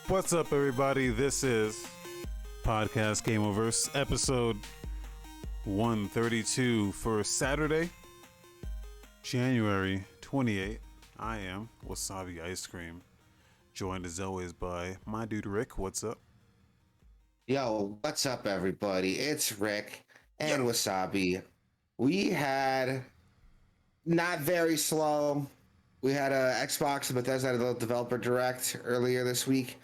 What's up, everybody? This is Podcast Gameoverse, episode 132 for Saturday, January 28th. I am Wasabi Ice Cream, joined as always by my dude Rick. What's up? Yo, what's up, everybody? It's Rick and Yo. Wasabi. We had not very slow. We had a Xbox and Bethesda Developer Direct earlier this week.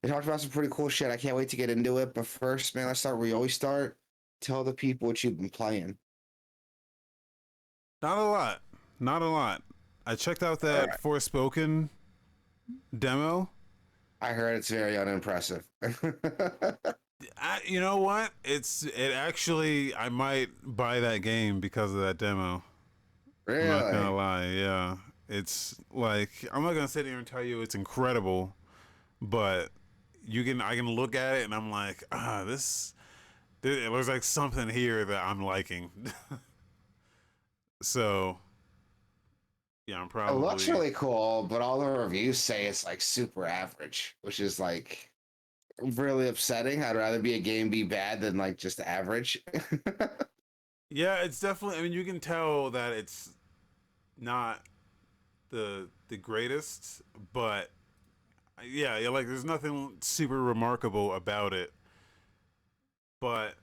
They talked about some pretty cool shit. I can't wait to get into it. But first, man, let's start where we always start. Tell the people what you've been playing. Not a lot. Not a lot. I checked out that Alright. Forspoken demo. I heard it's very unimpressive. You know what? I might buy that game because of that demo. Really? I'm not gonna lie, yeah. It's like, I'm not gonna sit here and tell you it's incredible, but I can look at it and I'm like, there's like something here that I'm liking. So yeah, I'm It probably looks really cool, but all the reviews say it's like super average, which is like really upsetting. I'd rather be a game be bad than like just average. Yeah, it's definitely, I mean, you can tell that it's not the greatest, but yeah, like there's nothing super remarkable about it. But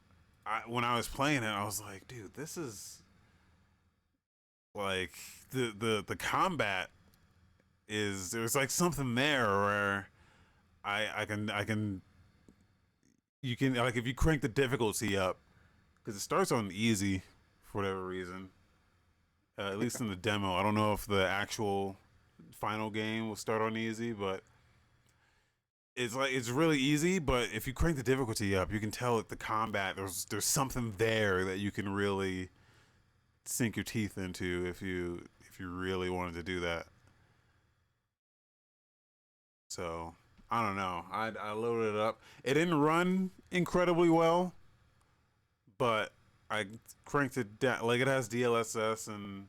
when I was playing it, I was like, dude, this is like the combat is, there's like something there where I can you can, like, if you crank the difficulty up, because it starts on easy for whatever reason. At least in the demo, I don't know if the actual final game will start on easy, but it's really easy. But if you crank the difficulty up, you can tell that the combat, there's something there that you can really sink your teeth into if you really wanted to do that. So I don't know. I loaded it up. It didn't run incredibly well, but I cranked it down. Like, it has DLSS and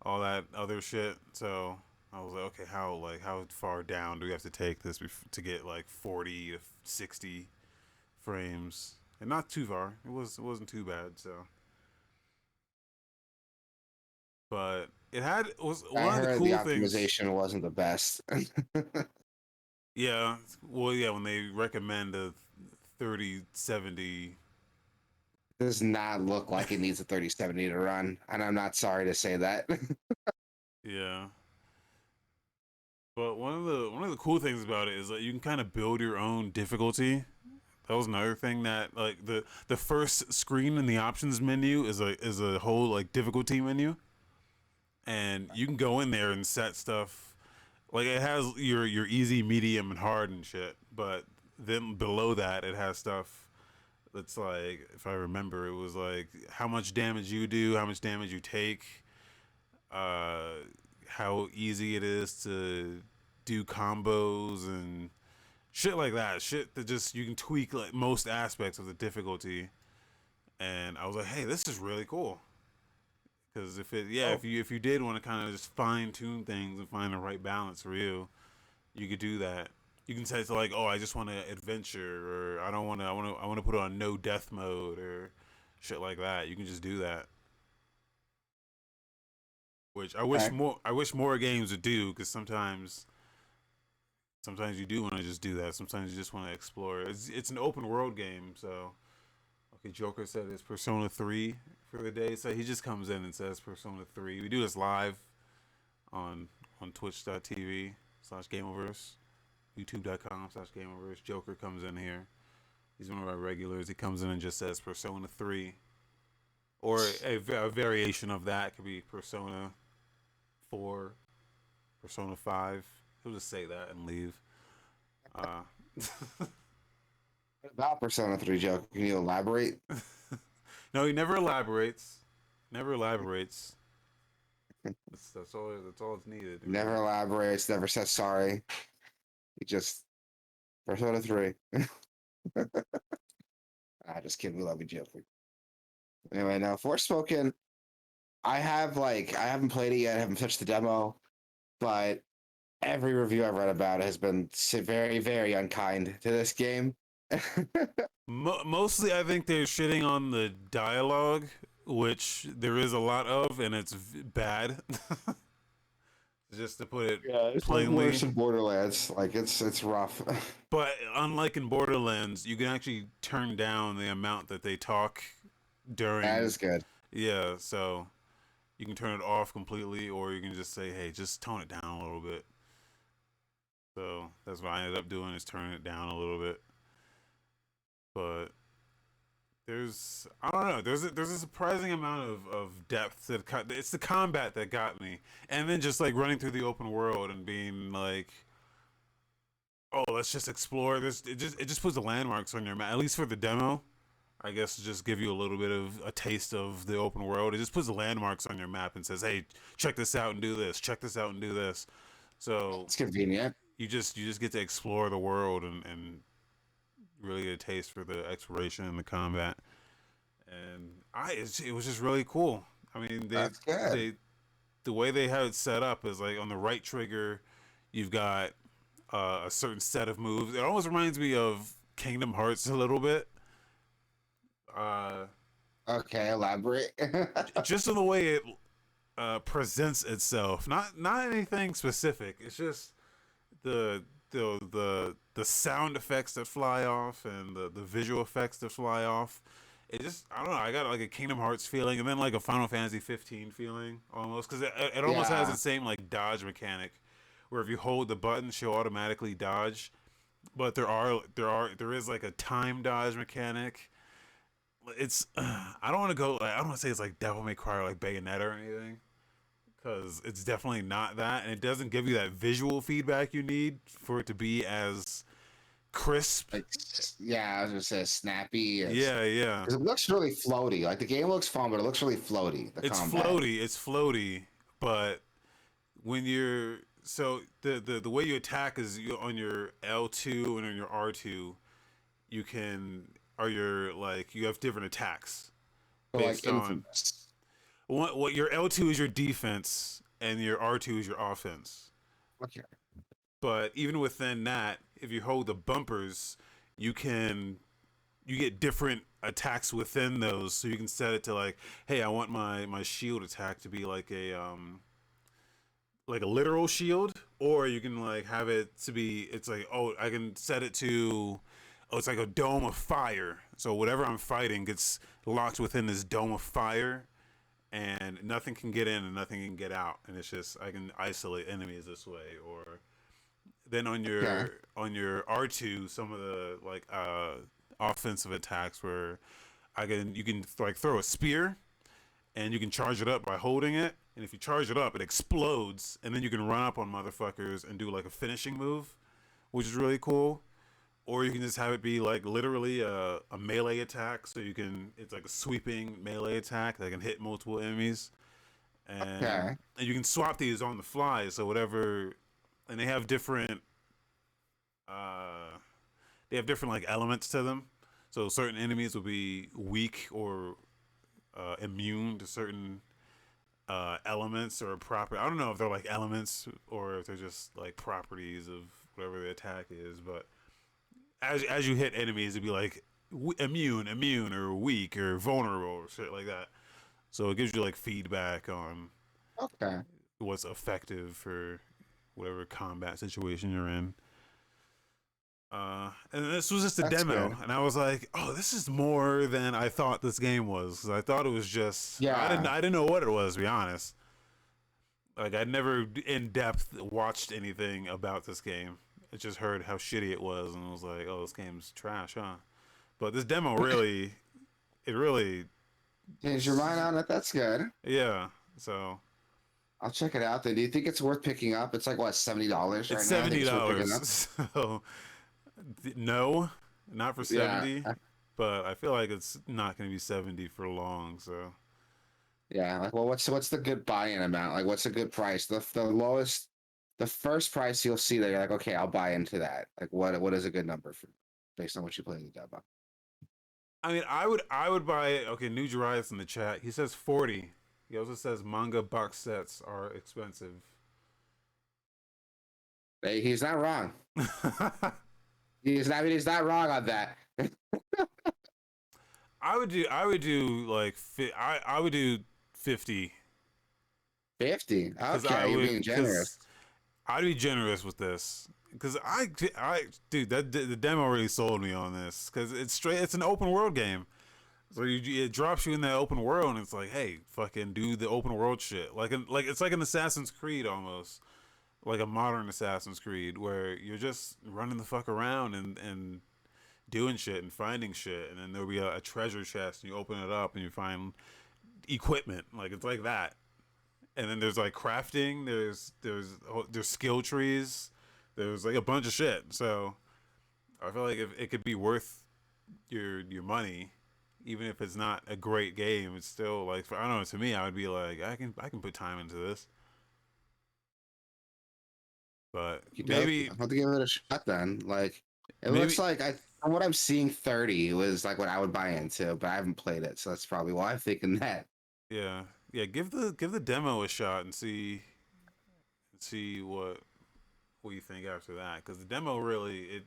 all that other shit. So I was like, okay, how far down do we have to take this to get like 40 to 60 frames? And not too far. It wasn't too bad. So, but it was I one of the heard the cool things. optimization wasn't the best. Yeah, well, yeah, when they recommend a 3070. Does not look like it needs a 3070 to run, and I'm not sorry to say that. Yeah. But one of the cool things about it is that you can kind of build your own difficulty. That was another thing, that like the first screen in the options menu is a whole like difficulty menu, and you can go in there and set stuff. Like, it has your easy, medium, and hard and shit. But then below that, it has stuff that's like, if I remember, it was like how much damage you do, how much damage you take, how easy it is to do combos and shit like that. Shit that just, you can tweak like most aspects of the difficulty. And I was like, hey, this is really cool. Because if you did want to kind of just fine tune things and find the right balance for you, you could do that. You can say to, like, oh, I just want to adventure, or I don't want to. I want to put it on no death mode or shit like that. You can just do that. Which Okay. I wish more games would do, because sometimes you do want to just do that. Sometimes you just want to explore. It's an open world game, so okay. Joker said it's Persona 3 for the day, so he just comes in and says Persona 3. We do this live on twitch.tv/Gameoverse, youtube.com/Gameoverse. Joker comes in here. He's one of our regulars. He comes in and just says Persona 3. Or a variation of that could be Persona 4, Persona 5. He'll just say that and leave. What about Persona 3, Joe? Can you elaborate? No, he never elaborates. Never elaborates. That's all. That's all it's needed. Never elaborates, never says sorry. He just Persona 3. I just kidding. We love you, Joker. Anyway, now Forspoken, I haven't played it yet. I haven't touched the demo, but every review I've read about it has been very, very unkind to this game. Mostly, I think they're shitting on the dialogue, which there is a lot of, and it's bad. Just to put it Yeah, it's like worse plainly. than Borderlands. Like it's rough. But unlike in Borderlands, you can actually turn down the amount that they talk That during. is good. Yeah, so you can turn it off completely, or you can just say, "Hey, just tone it down a little bit." So that's what I ended up doing, is turning it down a little bit. But I don't know, there's a surprising amount of depth that it's the combat that got me, and then just like running through the open world and being like, oh, let's just explore this. It just puts the landmarks on your map, at least for the demo. I guess to just give you a little bit of a taste of the open world. It just puts the landmarks on your map and says, "Hey, check this out and do this. Check this out and do this." So It's convenient. you just get to explore the world and really get a taste for the exploration and the combat. And it was just really cool. I mean, That's good. they the way they have it set up is like on the right trigger, you've got a certain set of moves. It almost reminds me of Kingdom Hearts a little bit. Uh, Okay, elaborate. just in the way it presents itself. Not anything specific. It's just the sound effects that fly off and the visual effects that fly off. It just, I don't know. I got like a Kingdom Hearts feeling, and then like a Final Fantasy 15 feeling almost, because it almost has Yeah. the same like dodge mechanic, where if you hold the button, she'll automatically dodge. But there is like a time dodge mechanic. It's I don't want to go like, I don't want to say it's like Devil May Cry or like Bayonetta or anything, because it's definitely not that, and it doesn't give you that visual feedback you need for it to be as crisp. Like, yeah, I was gonna say snappy. Yeah, yeah. Because it looks really floaty. Like the game looks fun, but it looks really floaty. The It's combat. floaty. It's floaty, but when you're so the way you attack is on your L2 and on your R2, you can or your like you have different attacks But like based on infamous. what your L2 is your defense and your R2 is your offense. Okay. But even within that, if you hold the bumpers, you can you get different attacks within those. So you can set it to like, hey, I want my shield attack to be like a literal shield, or you can like have it to be it's like, oh, I can set it to, oh, it's like a dome of fire. So whatever I'm fighting gets locked within this dome of fire, and nothing can get in and nothing can get out, and it's just I can isolate enemies this way. Or then Okay. on your R2, some of the like offensive attacks where you can like throw a spear and you can charge it up by holding it, and if you charge it up it explodes, and then you can run up on motherfuckers and do like a finishing move, which is really cool. Or you can just have it be like literally a melee attack, so it's like a sweeping melee attack that can hit multiple enemies, Okay. and you can swap these on the fly. So whatever, and uh, they have different like elements to them. So certain enemies will be weak or immune to certain elements or proper. I don't know if they're like elements or if they're just like properties of whatever the attack is. But as you hit enemies, it'd be like immune, or weak, or vulnerable, or shit like that. So it gives you like feedback on Okay. what's effective for whatever combat situation you're in. And this was just a That's demo, good. and I was like, "Oh, this is more than I thought this game was." 'Cause I thought it was just Yeah. I didn't know what it was, to be honest. Like I'd never in depth watched anything about this game. I just heard how shitty it was, and was like, "Oh, this game's trash, huh?" But this demo really, it really, Change your mind on it. That's good. yeah. So I'll check it out. Then, do you think it's worth picking up? It's like what, $70 it's right now. I think it's worth picking up. $70. So no, not for Yeah. 70. But I feel like it's not going to be 70 for long. So Yeah. Like, well, what's the good buy-in amount? Like, what's a good price? The lowest, the first price you'll see that you're like, okay, I'll buy into that. Like, what is a good number for based on what you play in the demo? I mean, I would buy it. Okay, nujiraiya's in the chat. He says 40. He also says manga box sets are expensive. Hey, he's not wrong. He's not wrong on that. I would do like I would do 50 50. because Okay, you're being generous. I'd be generous with this because dude, the demo really sold me on this because it's an open world game. So it drops you in that open world, and it's like, hey, fucking do the open world shit. It's like an Assassin's Creed almost, like a modern Assassin's Creed, where you're just running the fuck around and doing shit and finding shit, and then there'll be a treasure chest, and you open it up and you find equipment. Like it's like that, and then there's like crafting. There's skill trees. There's like a bunch of shit. So I feel like if it could be worth your money, even if it's not a great game, it's still like I don't know. To me, I would be like, I can put time into this. But maybe I'll have to give it a shot then. Like, it looks maybe like from what I'm seeing, 30 was like what I would buy into, but I haven't played it, so that's probably why I'm thinking that. yeah. Give the demo a shot and see what you think after that. Because the demo really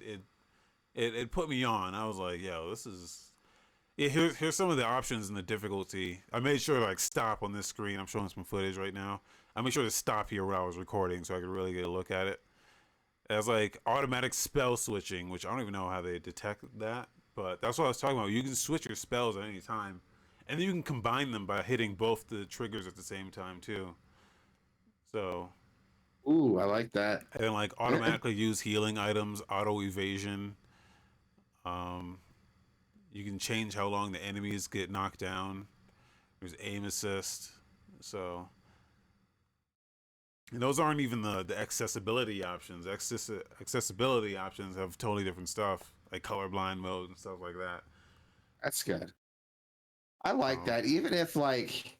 it put me on. I was like, yo, this is. Yeah, here's some of the options and the difficulty. I made sure to like stop on this screen. I'm showing some footage right now. I made sure to stop here while I was recording so I could really get a look at it. It has like automatic spell switching, which I don't even know how they detect that, but that's what I was talking about. You can switch your spells at any time, and then you can combine them by hitting both the triggers at the same time too. So, Ooh, I like that. and then like automatically use healing items, auto evasion. Um, you can change how long the enemies get knocked down. There's aim assist. So, and those aren't even the accessibility options. Accessibility options have totally different stuff, like colorblind mode and stuff like that. That's good. I like Um, that. Even if like,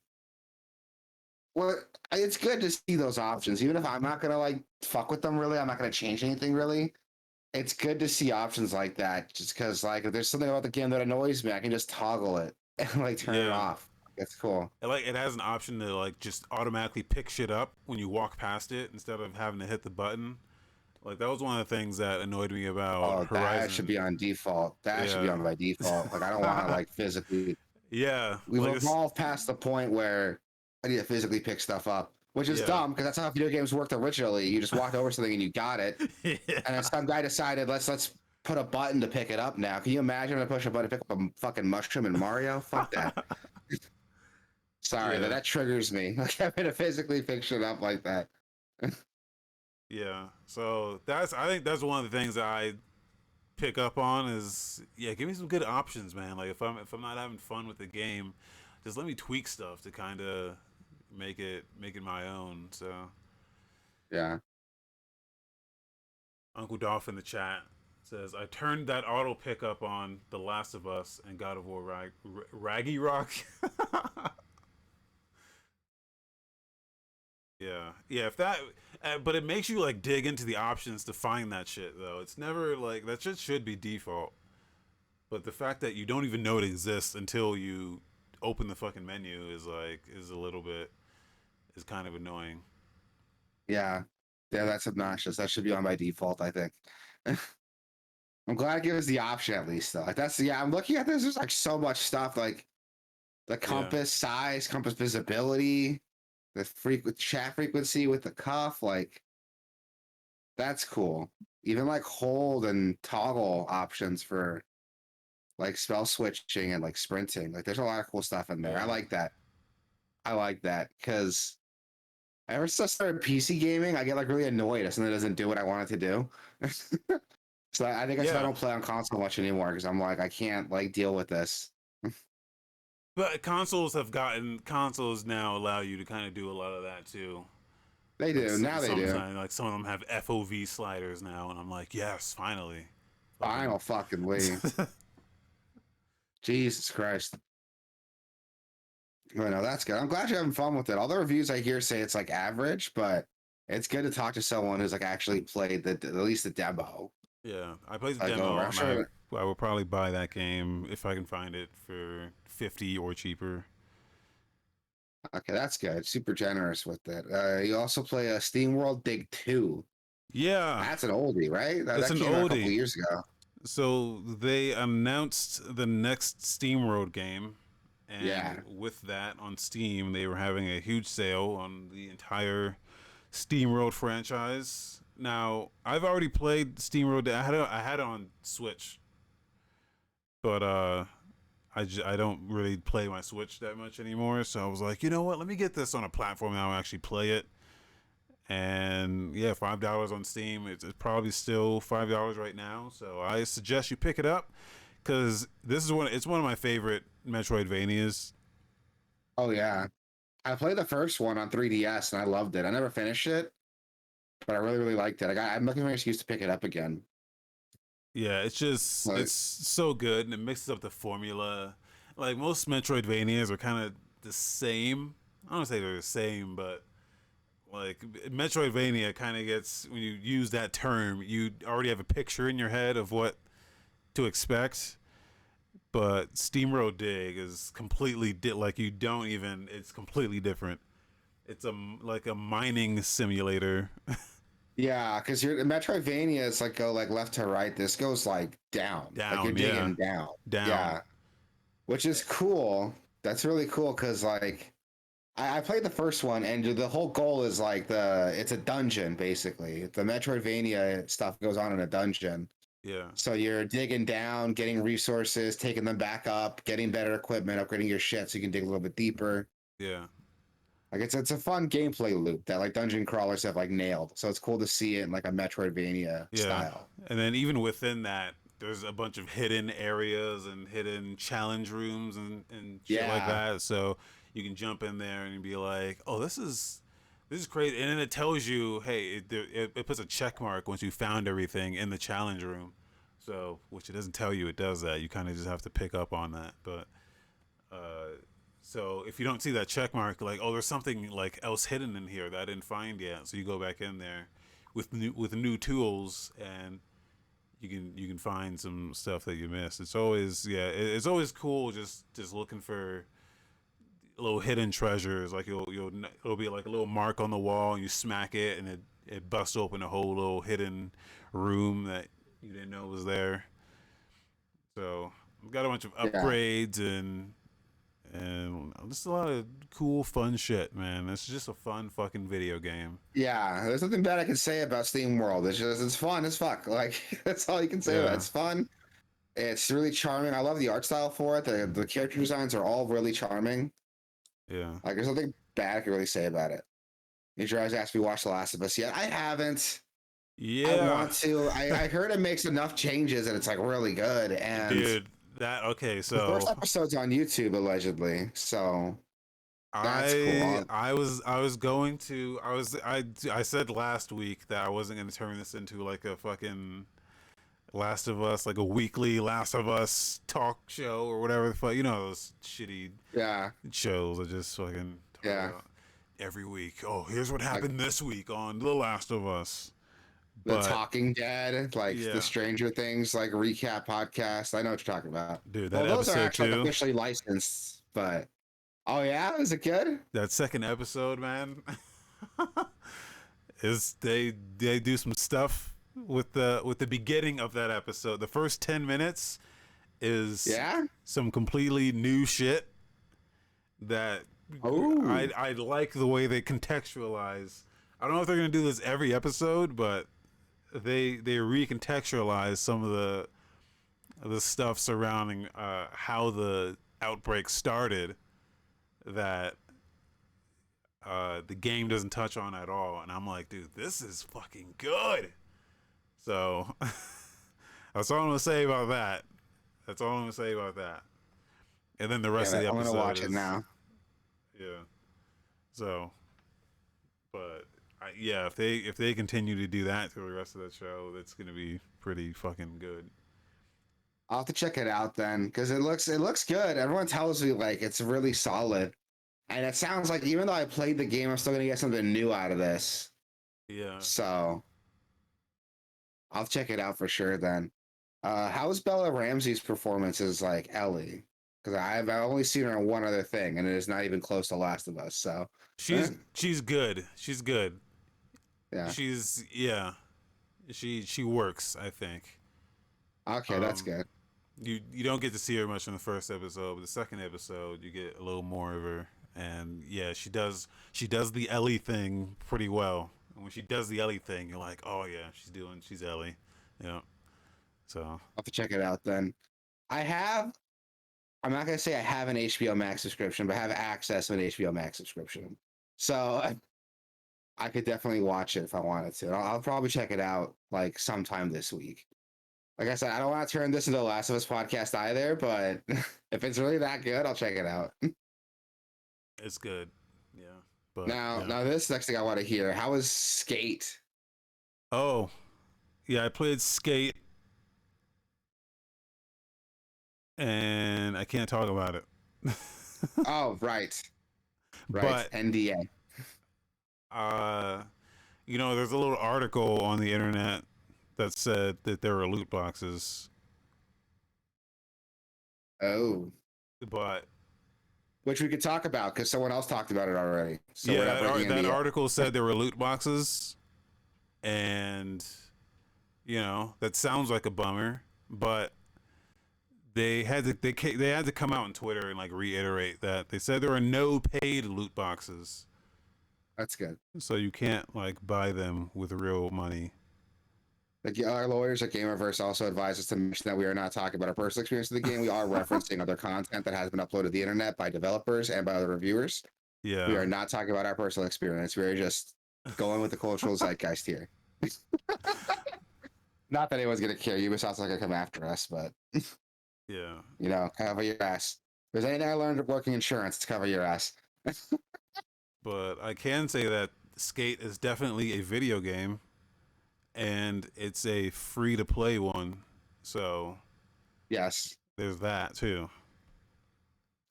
well, it's good to see those options. Even if I'm not gonna like fuck with them really, I'm not gonna change anything really. It's good to see options like that, just because like if there's something about the game that annoys me, I can just toggle it and like turn it yeah, off. That's cool. it has an option to like just automatically pick shit up when you walk past it instead of having to hit the button. Like that was one of the things that annoyed me about Oh, that should Horizon. be on default. That should be Yeah, on by default. Like I don't want to like physically. yeah, We've like it's evolved past the point where I need to physically pick stuff up, which is yeah, dumb because that's how video games worked originally. You just walked over something and you got it, and then yeah, some guy decided let's put a button to pick it up now. Can you imagine if I push a button to pick up a fucking mushroom in Mario? Fuck that. Sorry, yeah, that triggers me. Like having to physically pick shit up like that. yeah. So I think that's one of the things that I pick up on is yeah, give me some good options, man. Like if I'm not having fun with the game, just let me tweak stuff to kind of make it my own. So Yeah. Uncle Dolph in the chat says I turned that auto pickup on The Last of Us and God of War Raggy Rock. yeah. If that, but it makes you like dig into the options to find that shit though. It's never like that shit should be default. But the fact that you don't even know it exists until you open the fucking menu is a little bit is kind of annoying. Yeah. Yeah, that's obnoxious. That should be on by default, I think. I'm glad it gives us the option at least though. Like that's yeah, I'm looking at this. There's like so much stuff like the Yeah. compass size, compass visibility, the chat frequency with the cuff, like that's cool. Even like hold and toggle options for like spell switching and like sprinting. Like there's a lot of cool stuff in there. I Yeah. like that. I like that because ever since I started PC gaming, I get like really annoyed if something doesn't do what I want it to do. So I think that's why I Yeah. don't play on console much anymore because I'm like I can't like deal with this. But consoles now allow you to kind of do a lot of that too. They Like do now. They do. sometimes, like some of them have FOV sliders now, and I'm like, yes, finally, fucking. Final fucking way. Jesus Christ. Well, no, that's good. I'm glad you're having fun with it. All the reviews I hear say it's like average, but it's good to talk to someone who's like actually played the at least the demo. Yeah, I played the Like over. demo, I'm and sure. I will probably buy that game if I can find it for 50 or cheaper. Okay, that's good. Super generous with it. You also play a SteamWorld Dig 2. Yeah, That's an oldie, right? That, it's that an came out a couple oldie. years ago. So they announced the next SteamWorld game, and Yeah. with that on Steam, they were having a huge sale on the entire SteamWorld franchise. Now, I've already played SteamWorld. I had it on Switch, but I don't really play my Switch that much anymore. So I was like, you know what? Let me get this on a platform that I'll actually play it. And yeah, $5 on Steam. It's probably still $5 right now. So I suggest you pick it up because this is one. It's one of my favorite Metroidvanias. Oh yeah. I played the first one on 3DS and I loved it. I never finished it, but I really, really liked it. I'm looking for an excuse to pick it up again. Yeah, Like, it's so good and it mixes up the formula. Like most Metroidvanias are kind of the same. I don't say they're the same, but like Metroidvania kind of gets when you use that term, you already have a picture in your head of what to expect. But SteamWorld Dig is completely like you don't even. It's completely different. It's like a mining simulator. yeah, because your Metroidvania is like go like left to right. This goes like down, like you're Down, yeah, digging down. down, Yeah, which is cool. That's really cool because like I played the first one and the whole goal is like it's a dungeon basically. The Metroidvania stuff goes on in a dungeon. yeah, So you're digging down, getting resources, taking them back up, getting better equipment, upgrading your shit so you can dig a little bit deeper. yeah, Like it's a fun gameplay loop that like dungeon crawlers have like nailed. So it's cool to see it in like a Metroidvania yeah. style. And then even within that, there's a bunch of hidden areas and hidden challenge rooms and shit like Yeah. that. So you can jump in there and be like, "Oh, this is crazy," and then it tells you, "Hey, it puts a check mark once you found everything in the challenge room." So, which it doesn't tell you it does that. You kind of just have to pick up on that. But uh, so if you don't see that check mark, like, oh, there's something like else hidden in here that I didn't find yet. So you go back in there with new tools and you can find some stuff that you missed. It's always it's always cool just looking for little hidden treasures. Like it'll be like a little mark on the wall, and you smack it, and it busts open a whole little hidden room that you didn't know was there. So we've got a bunch of Yeah. upgrades and just a lot of cool fun shit, man. It's just a fun fucking video game. Yeah. There's nothing bad I can say about SteamWorld. It's just it's fun as fuck. Like that's all you can say about it. Yeah, It's fun. It's really charming. I love the art style for it. The character designs are all really charming. yeah, Like there's nothing bad I can really say about it. You guys asked me to watch The Last of Us yet. I haven't. I yeah, want to. I heard it makes enough changes and it's like really good. And dude. That okay? the first So episode's on YouTube allegedly. So that's cool. I was going to I said last week that I wasn't going to turn this into like a fucking Last of Us, like a weekly Last of Us talk show or whatever the fuck, you know, those shitty Yeah. shows that just fucking talk Yeah. about every week. Oh, here's what Like happened this week on The Last of Us. the But Talking Dead, like the yeah, Stranger Things, like recap podcast. I know what you're talking about. dude, that Well, those are episode actually like too, officially licensed, but oh yeah, is it good? that second episode, man, is they do some stuff with the beginning of that episode. The first 10 minutes is Yeah. some completely new shit that Oh. I like the way they contextualize. I don't know if they're gonna do this every episode, but they recontextualize some of the stuff surrounding how the outbreak started that the game doesn't touch on at all. And I'm like, dude, this is fucking good. So that's all I'm gonna say about that. That's all I'm gonna say about that. And then the rest Damn of it, the I'm gonna episode watch it is now. yeah. So, but yeah, if they continue to do that through the rest of the show, that's gonna be pretty fucking good. I'll have to check it out then, because it looks good. Everyone tells me like it's really solid, and it sounds like even though I played the game, I'm still gonna get something new out of this. Yeah. So I'll check it out for sure then. How's Bella Ramsey's performance as like Ellie? Because I've only seen her in one other thing, and it is not even close to Last of Us. So, She's good. She's good. yeah, She's yeah. She works, I think. Okay, that's Um, good. you don't get to see her much in the first episode, but the second episode you get a little more of her. And yeah, she does the Ellie thing pretty well. And when she does the Ellie thing, you're like, oh yeah, she's Ellie. Yeah. So I'll have to check it out then. I have. I'm not gonna say I have an HBO Max subscription, but I have access to an HBO Max subscription. So I could definitely watch it if I wanted to. I'll probably check it out like sometime this week. Like I said, I don't want to turn this into a Last of Us podcast either, but if it's really that good, I'll check it out. it's good. Yeah. But Now, yeah. now this next thing I want to hear. How is Skate? Oh, yeah, I played Skate and I can't talk about it. Oh, right. Right. But NDA. uh there's a little article on the internet that said that there were loot boxes, Oh. but Which we could talk about because someone else talked about it already. So we're yeah, not breaking that NDA. article said there were loot boxes, and that sounds like a bummer, but they had to come out on Twitter and like reiterate that they said there are no paid loot boxes, That's good. so you can't like buy them with real money. Like our lawyers at Gameoverse also advise us to mention that we are not talking about our personal experience of the game. We are referencing other content that has been uploaded to the internet by developers and by other reviewers. Yeah. We are not talking about our personal experience. We are just going with the cultural zeitgeist here. Not that anyone's gonna care. Ubisoft's not gonna come after us, but Yeah. cover your ass. If there's anything I learned working insurance, it's cover your ass. But I can say that Skate is definitely a video game, and it's a free to play one. So Yes, there's that too.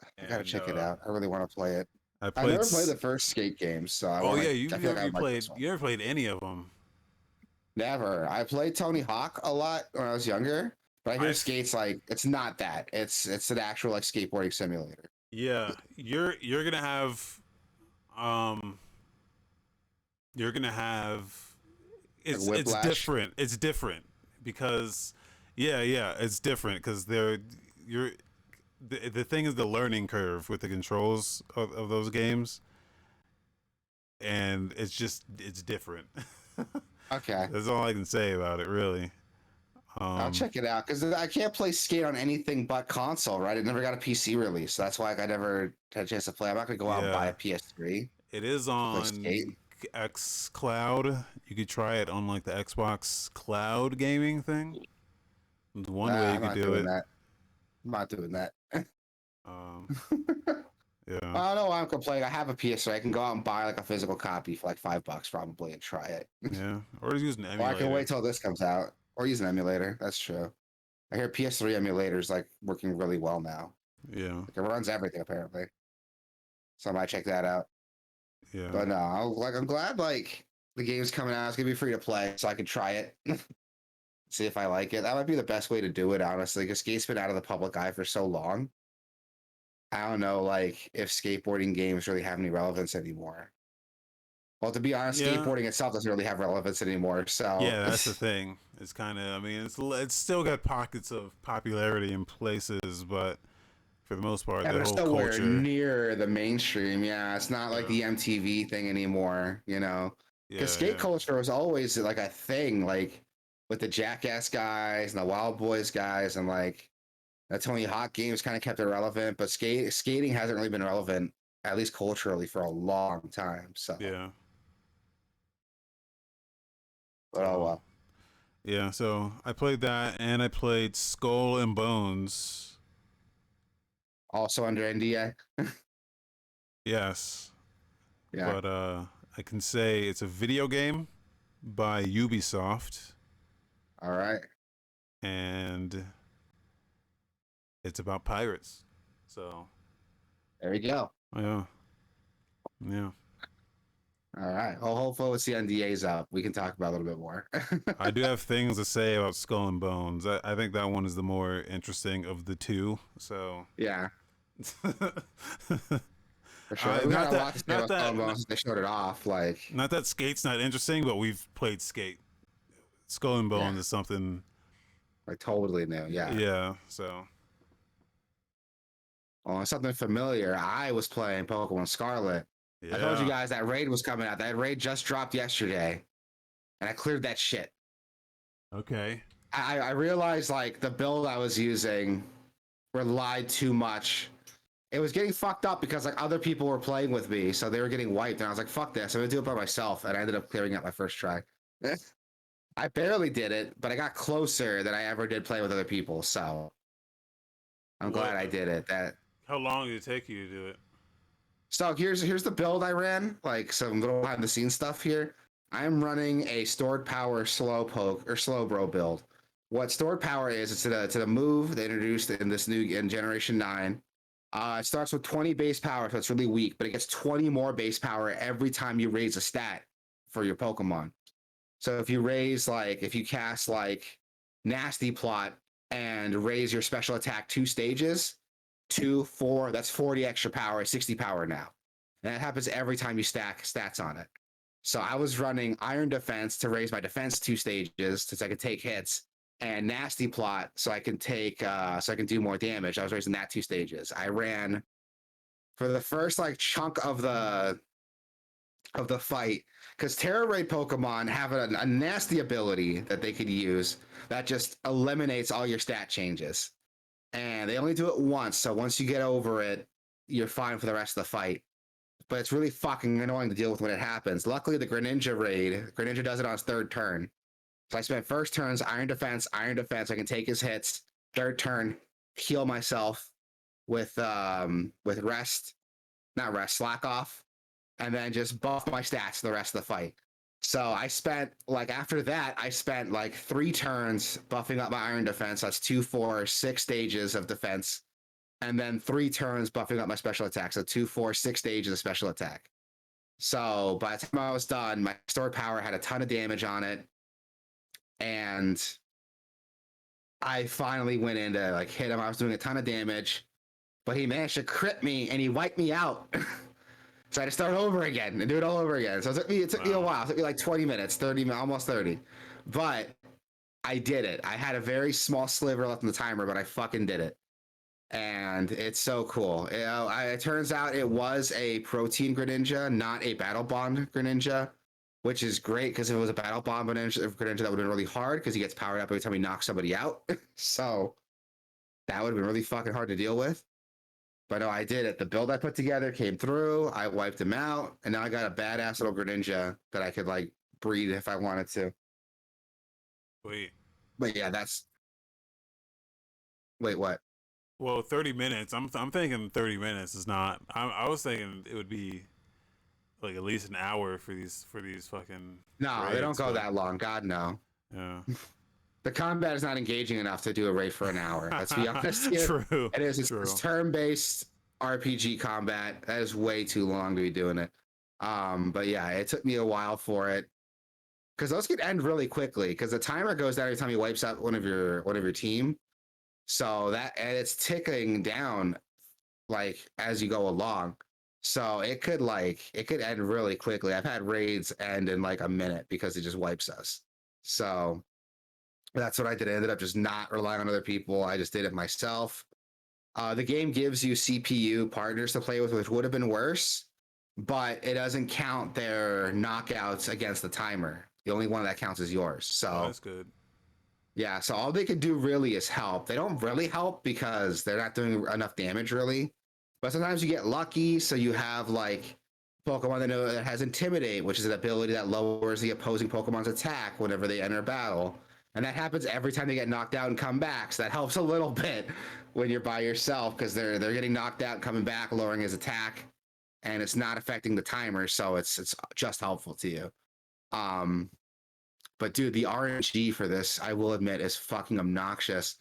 I gotta And check it out. I really want to play it. I I played. never played the first Skate games, so Oh yeah, you I feel like I you like played. this one. You never played any of them. Never. I played Tony Hawk a lot when I was younger, but I hear I Skate's like it's not that. It's an actual like skateboarding simulator. Yeah, you're gonna have um you're gonna have Like it's Whiplash. different. It's different because yeah, it's different because you're the thing is the learning curve with the controls of those games, and it's different. Okay. That's all I can say about it, really. I'll check it out because I can't play Skate on anything but console, right? It never got a PC release, so that's why I never had a chance to play. I'm not gonna go out and buy Yeah, a PS3 it is to play on Skate. X Cloud. You could try it on like the Xbox Cloud gaming thing. There's one way you I'm could not do doing it. that. I'm not doing that. Um, yeah, I don't know why I'm complaining. I have a PS3. I can go out and buy like a physical copy for like $5 probably and try it. yeah. Or just use an Or I can emulator. wait till this comes out. Or use an emulator. That's true. I hear PS3 emulators like working really well now. Yeah, Like, it runs everything apparently. So I might check that out. yeah, But no, I'm glad like the game's coming out. It's gonna be free to play, so I can try it. See if I like it. That might be the best way to do it, honestly, because Skate's been out of the public eye for so long. I don't know, like, if skateboarding games really have any relevance anymore. Well, to be honest, yeah, skateboarding itself doesn't really have relevance anymore. So, yeah. That's the thing. It's kind of. I mean, it's still got pockets of popularity in places, but for the most part, yeah, the but it's whole nowhere culture. near the mainstream. Yeah, it's not like Yeah, the MTV thing anymore, Because skate yeah. culture was always like a thing, like with the Jackass guys and the Wild Boys guys, and like the Tony Hawk games kind of kept it relevant, but skating hasn't really been relevant, at least culturally, for a long time. So, Yeah. but oh So well. yeah. So I played that, and I played Skull and Bones. Also under NDA. Yes, Yeah. but I can say it's a video game by Ubisoft, All right. and it's about pirates. So There we go. yeah, yeah. All right. Well, hopefully, once the NDA's up, we can talk about it a little bit more. I do have things to say about Skull and Bones. I think that one is the more interesting of the two. So Yeah, for sure. We not got a lot to that, say about Skull and Bones since they showed it off. Like, not that Skate's not interesting, but we've played Skate. Skull and Yeah, Bones is something. like totally new. Yeah. Yeah. So Oh, something familiar. I was playing Pokemon Scarlet. I told you yeah. guys that raid was coming out. That raid just dropped yesterday, and I cleared that shit. Okay. I realized like the build I was using relied too much. It was getting fucked up because like other people were playing with me, so they were getting wiped, and I was like, "Fuck this! I'm gonna do it by myself." And I ended up clearing out my first try. I barely did it, but I got closer than I ever did playing with other people. So I'm What? glad I did it. That How long did it take you to do it? So here's the build I ran, like some little behind the scenes stuff here. I'm running a stored power slow poke or slow bro build. What stored power is, it's a move they introduced in this new in Generation 9. It starts with 20 base power, so it's really weak, but it gets 20 more base power every time you raise a stat for your Pokemon. So if you cast like Nasty Plot and raise your special attack 2 stages, 2, 4, that's 40 extra power, 60 power now. And that happens every time you stack stats on it. So I was running Iron Defense to raise my defense 2 stages so I could take hits, and Nasty Plot so I can do more damage. I was raising that 2 stages. I ran for the first like chunk of the fight because Terra Raid Pokemon have a nasty ability that they could use that just eliminates all your stat changes. And they only do it once, so once you get over it, you're fine for the rest of the fight. But it's really fucking annoying to deal with when it happens. Luckily, the Greninja does it on his third turn. So I spent first turns, Iron Defense. I can take his hits. Third turn, heal myself with slack off, and then just buff my stats the rest of the fight. So after that, I spent like 3 turns buffing up my Iron Defense. That's 2, 4, 6 stages of defense. And then 3 turns buffing up my special attack. So 2, 4, 6 stages of special attack. So by the time I was done, my stored power had a ton of damage on it. And I finally went in to like hit him. I was doing a ton of damage, but he managed to crit me and he wiped me out. So I had to start over again and do it all over again. So it took me a while. It took me like 20 minutes, 30, almost 30. But I did it. I had a very small sliver left in the timer, but I fucking did it. And it's so cool. It turns out it was a protein Greninja, not a battle bond Greninja, which is great because if it was a battle bond Greninja, that would have been really hard because he gets powered up every time he knocks somebody out. So that would have been really fucking hard to deal with. But no, I did it. The build I put together came through. I wiped him out, and now I got a badass little Greninja that I could like breed if I wanted to. Wait. But yeah, wait, what? Well, 30 minutes. I'm thinking 30 minutes is not. I was thinking it would be like at least an hour for these fucking. No, raids, they don't go that long. God no. Yeah. The combat is not engaging enough to do a raid for an hour. Let's be honest here. True. It is. True. It's turn-based RPG combat. That is way too long to be doing it. But yeah, it took me a while for it because those could end really quickly because the timer goes down every time he wipes out one of your team. So and it's ticking down like as you go along. So it could end really quickly. I've had raids end in like a minute because it just wipes us. So that's what I did. I ended up just not relying on other people. I just did it myself. The game gives you CPU partners to play with, which would have been worse, but it doesn't count their knockouts against the timer. The only one that counts is yours. So that's good. Yeah, so all they can do really is help. They don't really help because they're not doing enough damage really. But sometimes you get lucky, so you have like Pokemon that has Intimidate, which is an ability that lowers the opposing Pokemon's attack whenever they enter battle. And that happens every time they get knocked out and come back. So that helps a little bit when you're by yourself because they're getting knocked out and coming back, lowering his attack, and it's not affecting the timer, so it's just helpful to you. But dude, the RNG for this, I will admit, is fucking obnoxious.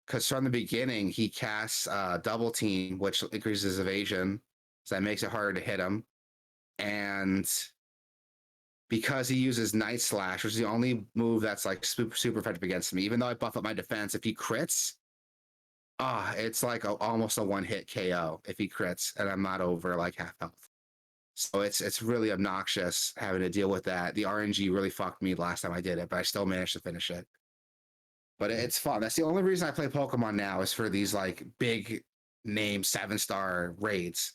Because from the beginning, he casts Double Team, which increases evasion, so that makes it harder to hit him. And because he uses Night Slash, which is the only move that's like super effective against me, even though I buff up my defense, if he crits, it's like almost a one-hit KO if he crits, and I'm not over like half health. So it's really obnoxious having to deal with that. The RNG really fucked me last time I did it, but I still managed to finish it. But it's fun. That's the only reason I play Pokemon now, is for these like big name 7-star raids.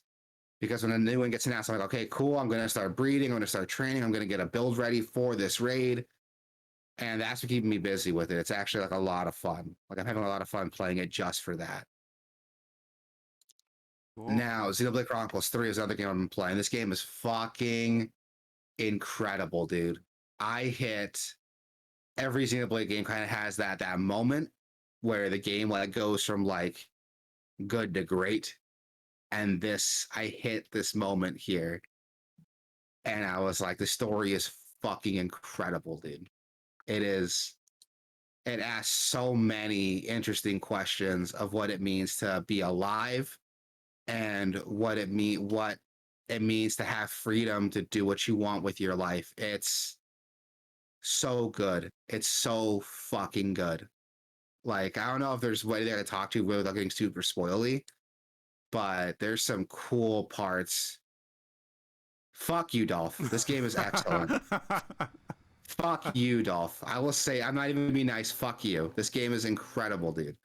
Because when a new one gets announced, I'm like, okay, cool. I'm going to start breeding. I'm going to start training. I'm going to get a build ready for this raid. And that's what keeping me busy with it. It's actually like a lot of fun. Like I'm having a lot of fun playing it just for that. Cool. Now, Xenoblade Chronicles 3 is another game I'm playing. This game is fucking incredible, dude. I hit every Xenoblade game kind of has that moment where the game like goes from like good to great. And I hit this moment here. And I was like, the story is fucking incredible, dude. It asks so many interesting questions of what it means to be alive and what it means to have freedom to do what you want with your life. It's so good. It's so fucking good. Like, I don't know if there's a way to talk to without getting super spoily, but there's some cool parts. Fuck you, Dolph. This game is excellent. Fuck you, Dolph. I will say, I'm not even gonna be nice. Fuck you. This game is incredible, dude.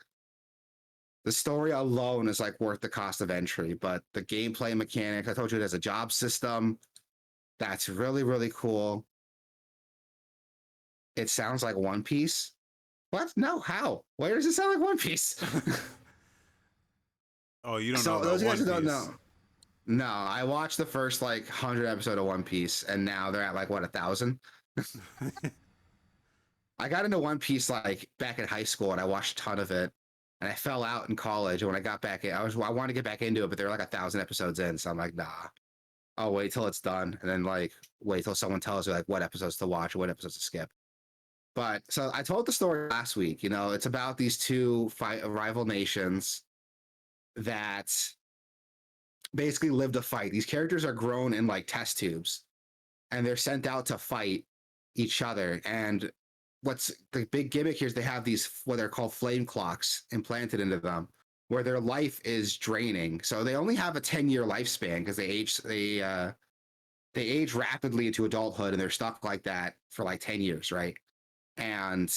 The story alone is like worth the cost of entry, but the gameplay mechanics, I told you it has a job system. That's really, really cool. It sounds like One Piece. What? No, how? Where does it sound like One Piece? Oh, you don't So know about those guys who One don't Piece. know. No, I watched the first like 100 episode of One Piece, and now they're at like what, 1,000. I got into One Piece like back in high school, and I watched a ton of it, and I fell out in college. And when I got back in, I wanted to get back into it, but they're like 1,000 episodes in, so I'm like, nah. I'll wait till it's done, and then like wait till someone tells you like what episodes to watch or what episodes to skip. But so I told the story last week. You know, it's about these two rival nations that basically live to fight. These characters are grown in like test tubes, and they're sent out to fight each other. And what's the big gimmick here is they have these what they're called flame clocks implanted into them, where their life is draining. So they only have a 10-year lifespan because they age rapidly into adulthood, and they're stuck like that for like 10 years, right? And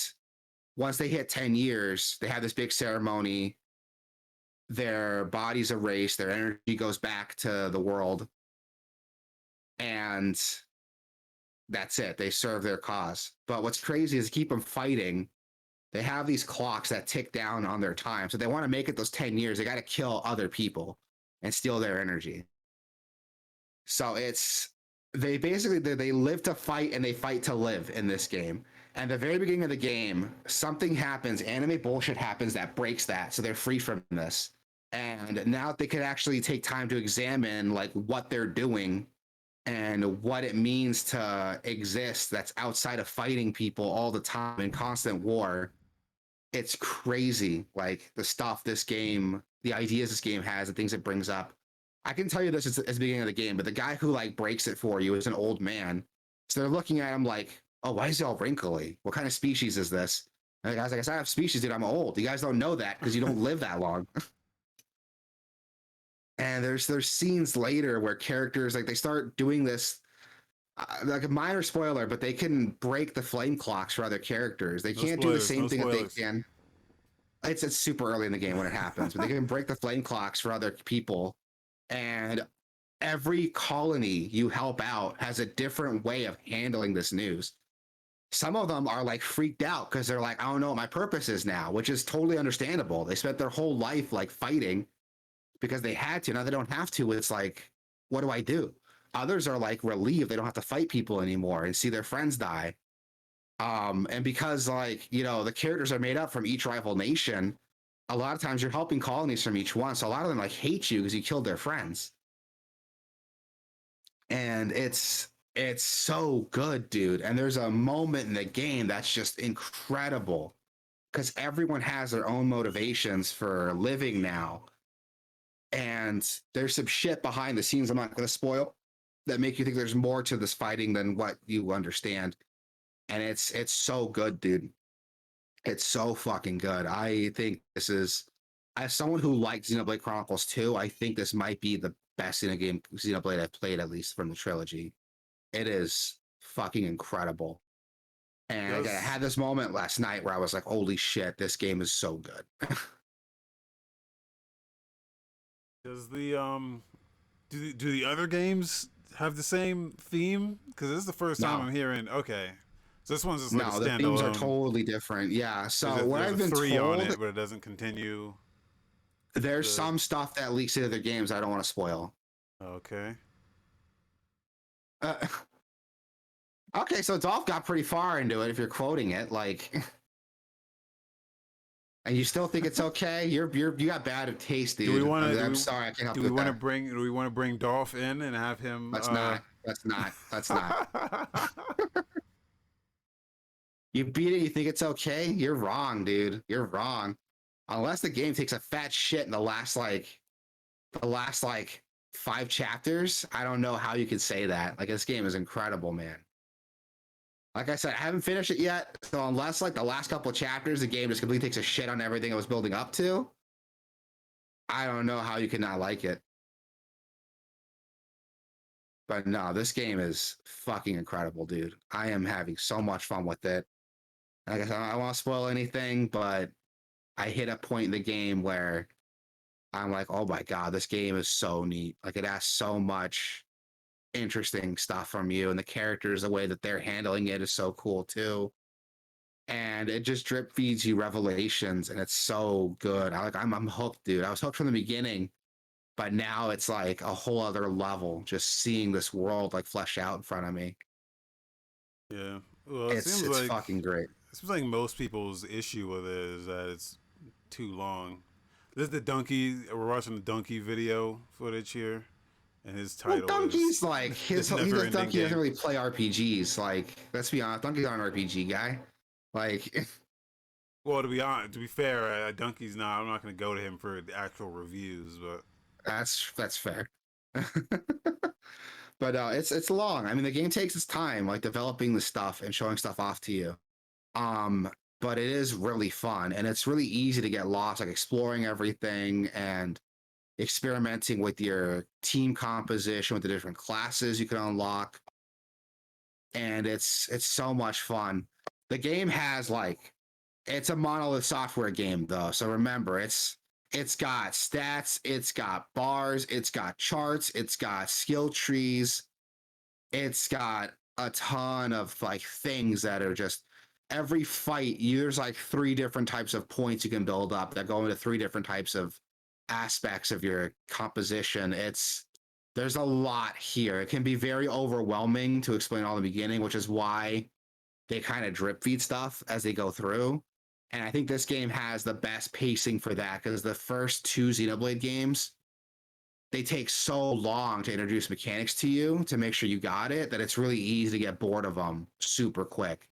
once they hit 10 years, they have this big ceremony. Their bodies erased, their energy goes back to the world, and that's it. They serve their cause. But what's crazy is to keep them fighting, they have these clocks that tick down on their time. So they want to make it those 10 years. They got to kill other people and steal their energy. So they basically they live to fight and they fight to live in this game. And the very beginning of the game, something happens, anime bullshit happens that breaks that. So they're free from this. And now they can actually take time to examine like what they're doing and what it means to exist that's outside of fighting people all the time in constant war. It's crazy, like the stuff this game, the ideas this game has, the things it brings up. I can tell you this at the beginning of the game, but the guy who like breaks it for you is an old man. So they're looking at him like, oh, why is he all wrinkly? What kind of species is this? And the guy's like, I have species, dude. I'm old. You guys don't know that because you don't live that long. And there's scenes later where characters like they start doing this like a minor spoiler, but they can break the flame clocks for other characters. They No can't do the spoilers, same no thing that spoilers. they can. It's super early in the game when it happens, but they can break the flame clocks for other people. And every colony you help out has a different way of handling this news. Some of them are like freaked out because they're like, I don't know what my purpose is now, which is totally understandable. They spent their whole life like fighting because they had to. Now they don't have to. It's like, what do I do? Others are like relieved they don't have to fight people anymore and see their friends die. And because like, you know, the characters are made up from each rival nation, a lot of times you're helping colonies from each one. So a lot of them like hate you because you killed their friends. And it's so good, dude. And there's a moment in the game that's just incredible because everyone has their own motivations for living now. And there's some shit behind the scenes I'm not going to spoil that make you think there's more to this fighting than what you understand. And it's so good, dude. It's so fucking good. I think this is, as someone who liked Xenoblade Chronicles 2, I think this might be best Xenoblade I've played, at least from the trilogy. It is fucking incredible. And I had this moment last night where I was like, holy shit, this game is so good. Does the do the other games have the same theme? Because this is the first time I'm hearing. Okay, so this one's just like a standalone. No, the themes are totally different. Yeah. So what I've been told on it, but it doesn't continue. There's some stuff that leaks into their games I don't want to spoil. Okay. Okay, so Dolph got pretty far into it if you're quoting it, like, and you still think it's okay? You got bad taste, dude. I'm sorry, I can't help do we want to bring Dolph in and have him? Let's not. You beat it, you think it's okay? You're wrong, dude. You're wrong. Unless the game takes a fat shit in the last 5 chapters, I don't know how you could say that. Like, this game is incredible, man. Like I said, I haven't finished it yet, so unless like the last couple of chapters, the game just completely takes a shit on everything it was building up to, I don't know how you could not like it. But no, this game is fucking incredible, dude. I am having so much fun with it. Like I said, I don't want to spoil anything, but I hit a point in the game where I'm like, oh my God, this game is so neat. Like, it asks so much interesting stuff from you, and the characters, the way that they're handling it is so cool too. And it just drip feeds you revelations, and it's so good. I'm hooked, dude. I was hooked from the beginning, but now it's like a whole other level, just seeing this world like flesh out in front of me. Yeah. Well, it's like, fucking great. It seems like most people's issue with it is that it's too long. This is the donkey. We're watching the donkey video footage here, and his title. Well, Donkey's like Donkey doesn't really play RPGs. Like, let's be honest, Donkey's not an RPG guy. Like, well, to be fair, Donkey's not. I'm not going to go to him for the actual reviews, but that's fair. But it's long. I mean, the game takes its time, like developing the stuff and showing stuff off to you. But it is really fun, and it's really easy to get lost, like exploring everything and experimenting with your team composition, with the different classes you can unlock. And it's so much fun. The game has it's a monolith software game though. So remember, it's got stats, it's got bars, it's got charts, it's got skill trees, it's got a ton of things that are just every fight. There's 3 different types of points you can build up that go into 3 different types of aspects of your composition. There's a lot here. It can be very overwhelming to explain all in the beginning, which is why they kind of drip feed stuff as they go through. And I think this game has the best pacing for that, because the first 2 Xenoblade games, they take so long to introduce mechanics to you to make sure you got it, that it's really easy to get bored of them super quick.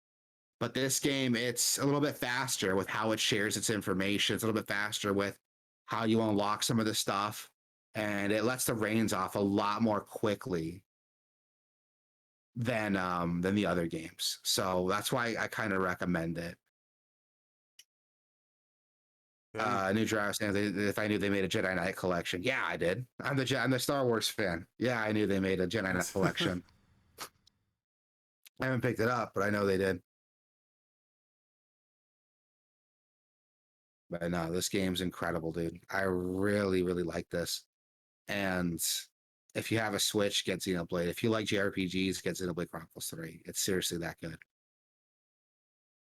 But this game, it's a little bit faster with how it shares its information. It's a little bit faster with how you unlock some of the stuff, and it lets the reins off a lot more quickly than the other games. So that's why I kind of recommend it. Nujiraiya saying if I knew they made a Jedi Knight collection. Yeah, I did. I'm the Star Wars fan. Yeah, I knew they made a Jedi Knight collection. I haven't picked it up, but I know they did. But no, this game's incredible, dude. I really, really like this. And if you have a Switch, get Xenoblade. If you like JRPGs, get Xenoblade Chronicles 3. It's seriously that good.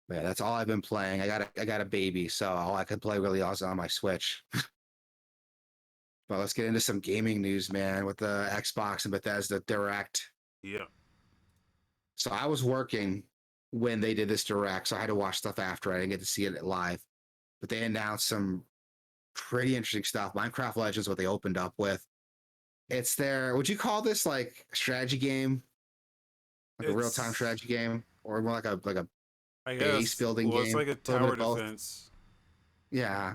But yeah, that's all I've been playing. I got a baby, so all I can play really is on my Switch. But let's get into some gaming news, man, with the Xbox and Bethesda Direct. Yeah. So I was working when they did this Direct, so I had to watch stuff after. I didn't get to see it live. But they announced some pretty interesting stuff. Minecraft Legends, what they opened up with. It's their, would you call this like a strategy game? Like a real-time strategy game? Or more like a base building game? It's like a tower defense. Yeah.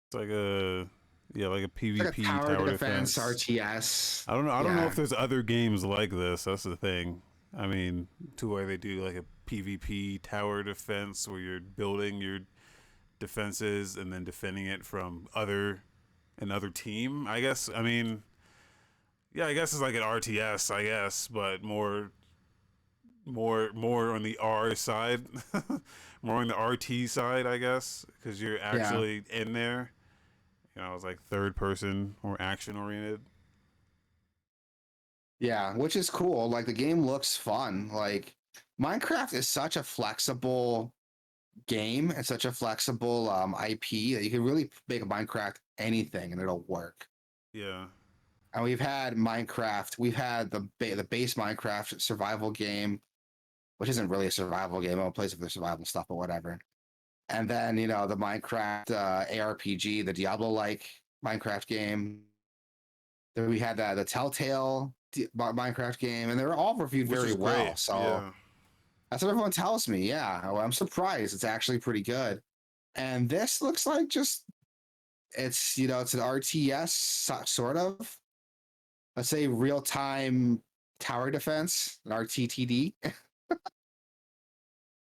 It's like a PvP like a tower defense RTS. I don't know if there's other games like this. That's the thing. I mean, to where they do like a PvP tower defense where you're building your defenses and then defending it from another team, I guess. I mean, Yeah, I guess it's like an RTS, I guess, but more on the R side, more on the RT side, I guess, because you're Yeah. actually in there. You know, it's like third person, more action oriented. Yeah, which is cool. Like the game looks fun. Like Minecraft is such a flexible game and such a flexible IP that you can really make a Minecraft anything and it'll work. Yeah, And we've had Minecraft, we've had the base Minecraft survival game, which isn't really a survival game. It plays with the survival stuff, but whatever. And then the Minecraft ARPG, the Diablo-like Minecraft game. Then we had the Telltale Minecraft game, and they were all reviewed which very is well. great. So Yeah, that's what everyone tells me. Yeah, well, I'm surprised. It's actually pretty good. And this looks like just it's an RTS sort of. Let's say real time tower defense, an RTTD.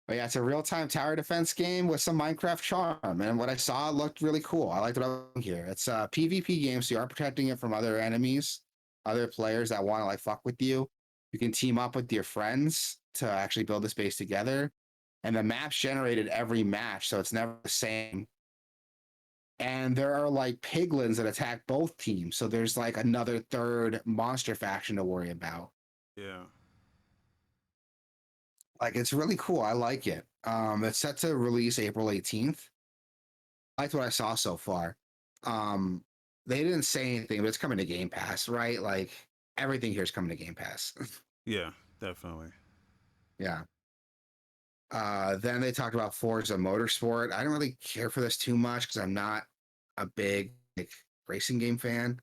But yeah, it's a real time tower defense game with some Minecraft charm. And what I saw looked really cool. I liked what I'm here. It's a PvP game, so you are protecting it from other enemies, other players that want to like fuck with you. You can team up with your friends to actually build this base together. And the map's generated every match, so it's never the same. And there are like piglins that attack both teams. So there's like another third monster faction to worry about. yeah. Like it's really cool. I like it. It's set to release April 18th. I liked what I saw so far. Um, they didn't say anything, but it's coming to Game Pass, right? Like everything here is coming to Game Pass. Yeah, definitely. Yeah. Then they talked about Forza Motorsport. I don't really care for this too much because I'm not a big like racing game fan.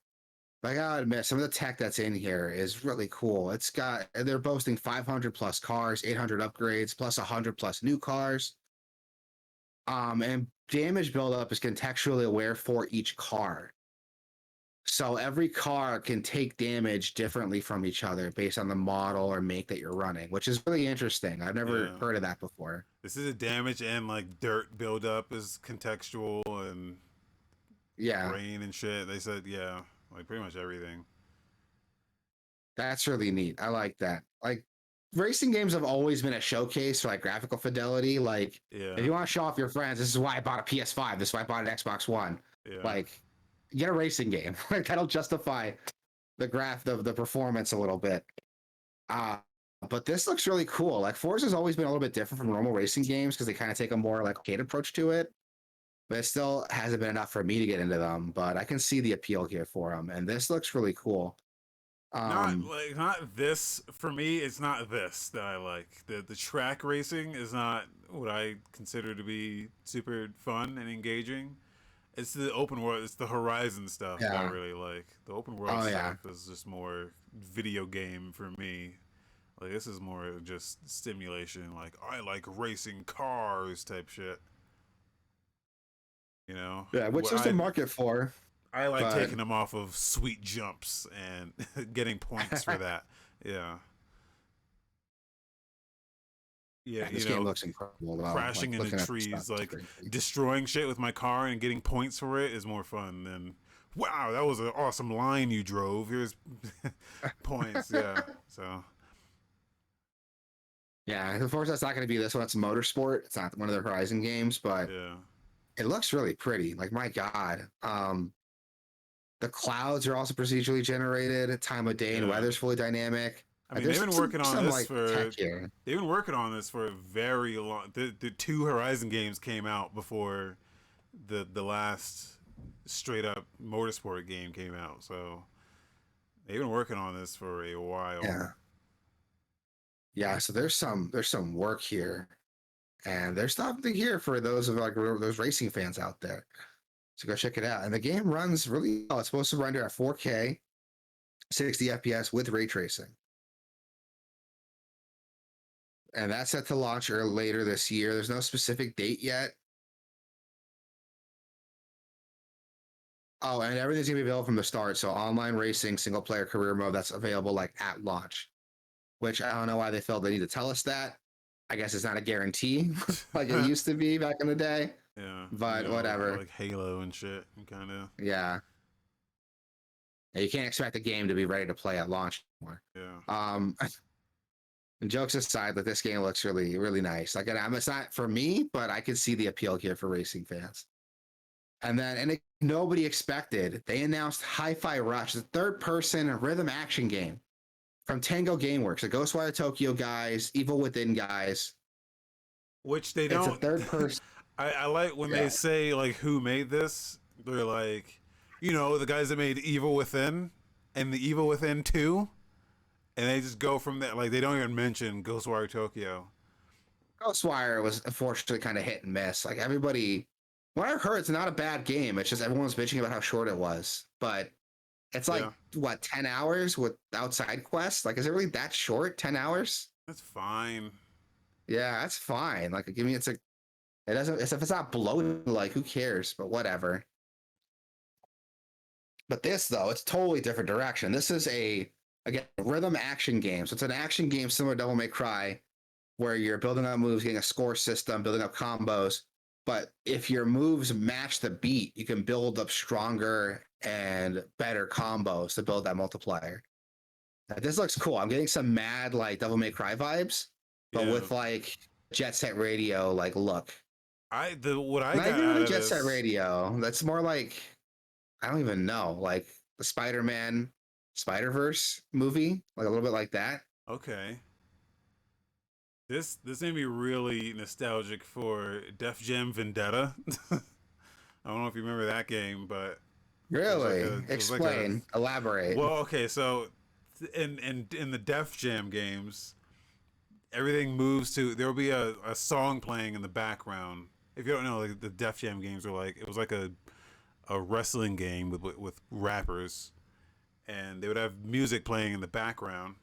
But I gotta admit, some of the tech that's in here is really cool. They're boasting 500 plus cars, 800 upgrades, plus 100 plus new cars. And damage buildup is contextually aware for each car. So every car can take damage differently from each other based on the model or make that you're running, which is really interesting. I've never Yeah, heard of that before. this is a damage and like dirt buildup is contextual and Yeah, rain and shit. They said yeah, like pretty much everything. that's really neat. I like that. Like racing games have always been a showcase for like graphical fidelity. Like if Yeah, you want to show off your friends, this is why I bought a PS5. This is why I bought an Xbox One. yeah. Like get a racing game. Like that'll justify the performance a little bit. Uh, but this looks really cool. Like Forza's always been a little bit different from normal racing games because they kind of take a more like arcade approach to it. But it still hasn't been enough for me to get into them. But I can see the appeal here for them, and this looks really cool. Not Um, like not this for me. It's not this that I like. The track racing is not what I consider to be super fun and engaging. It's the open world. It's the Horizon stuff that I yeah. really like. The open world Oh yeah. stuff is just more video game for me. Like this is more just stimulation. Like I like racing cars type shit. You know, Yeah, which where there's a market for, I like but taking them off of sweet jumps and getting points for that. Yeah, yeah. yeah, You this game know, looks incredible though. Like crashing into looking at the stuff, trees, it's like crazy. destroying shit with my car and getting points for it is more fun than wow, that was an awesome line you drove. Here's points. Yeah. So Yeah, of course that's not going to be this one. It's Motorsport. It's not one of the Horizon games, but yeah, it looks really pretty. Like my God. The clouds are also procedurally generated. Time of day and yeah. weather's fully dynamic. I mean, they've There's been some, working on some this like tech for here. they've been working on this for a very long. The two Horizon games came out before the last straight up motorsport game came out, so they've been working on this for a while. Yeah, yeah. So there's some work here, and there's something here for those of like those racing fans out there. So go check it out. And the game runs really well. It's supposed to render at 4K, 60 FPS with ray tracing, and that's set to launch later this year. There's no specific date yet. Oh, and everything's gonna be available from the start. So online racing, single player career mode, that's available like at launch. Which I don't know why they felt they need to tell us that. I guess it's not a guarantee like it used to be back in the day, Yeah, you but know, whatever. like Halo and shit, kind of. Yeah. You can't expect the game to be ready to play at launch anymore. Yeah. And jokes aside, that this game looks really, really nice. Like, it's not for me, but I could see the appeal here for racing fans. And then, nobody expected, they announced Hi-Fi Rush, the third-person rhythm action game from Tango Gameworks, the Ghostwire Tokyo guys, Evil Within guys. Which they It's a don't. third person. I like when Yeah. they say like who made this. They're like, you know, the guys that made Evil Within and the Evil Within 2, and they just go from that. Like they don't even mention Ghostwire Tokyo. Ghostwire was unfortunately kind of hit and miss. Like everybody, when I heard, it's not a bad game. It's just everyone was bitching about how short it was. But it's like what, 10 hours without side quests? Like, is it really that short? 10 hours? That's fine. Yeah, that's fine. Like, give me, it doesn't, if it's not bloated, like, who cares? But whatever. But this, though, it's totally different direction. This is again, rhythm action game. So it's an action game similar to Devil May Cry, where you're building up moves, getting a score system, building up combos. But if your moves match the beat, you can build up stronger and better combos to build that multiplier. Now, this looks cool. I'm getting some mad like Devil May Cry vibes, but with like Jet Set Radio like look. What I not got even out really of Jet this, Set Radio. That's more like, I don't even know, like the Spider-Man Spider-Verse movie, like a little bit like that. Okay. This made me really nostalgic for Def Jam Vendetta. I don't know if you remember that game, but Really? Explain. Elaborate. Well, okay, so in the Def Jam games, everything moves to, there will be a song playing in the background. If you don't know, like the Def Jam games were like, it was like a wrestling game with rappers, and they would have music playing in the background,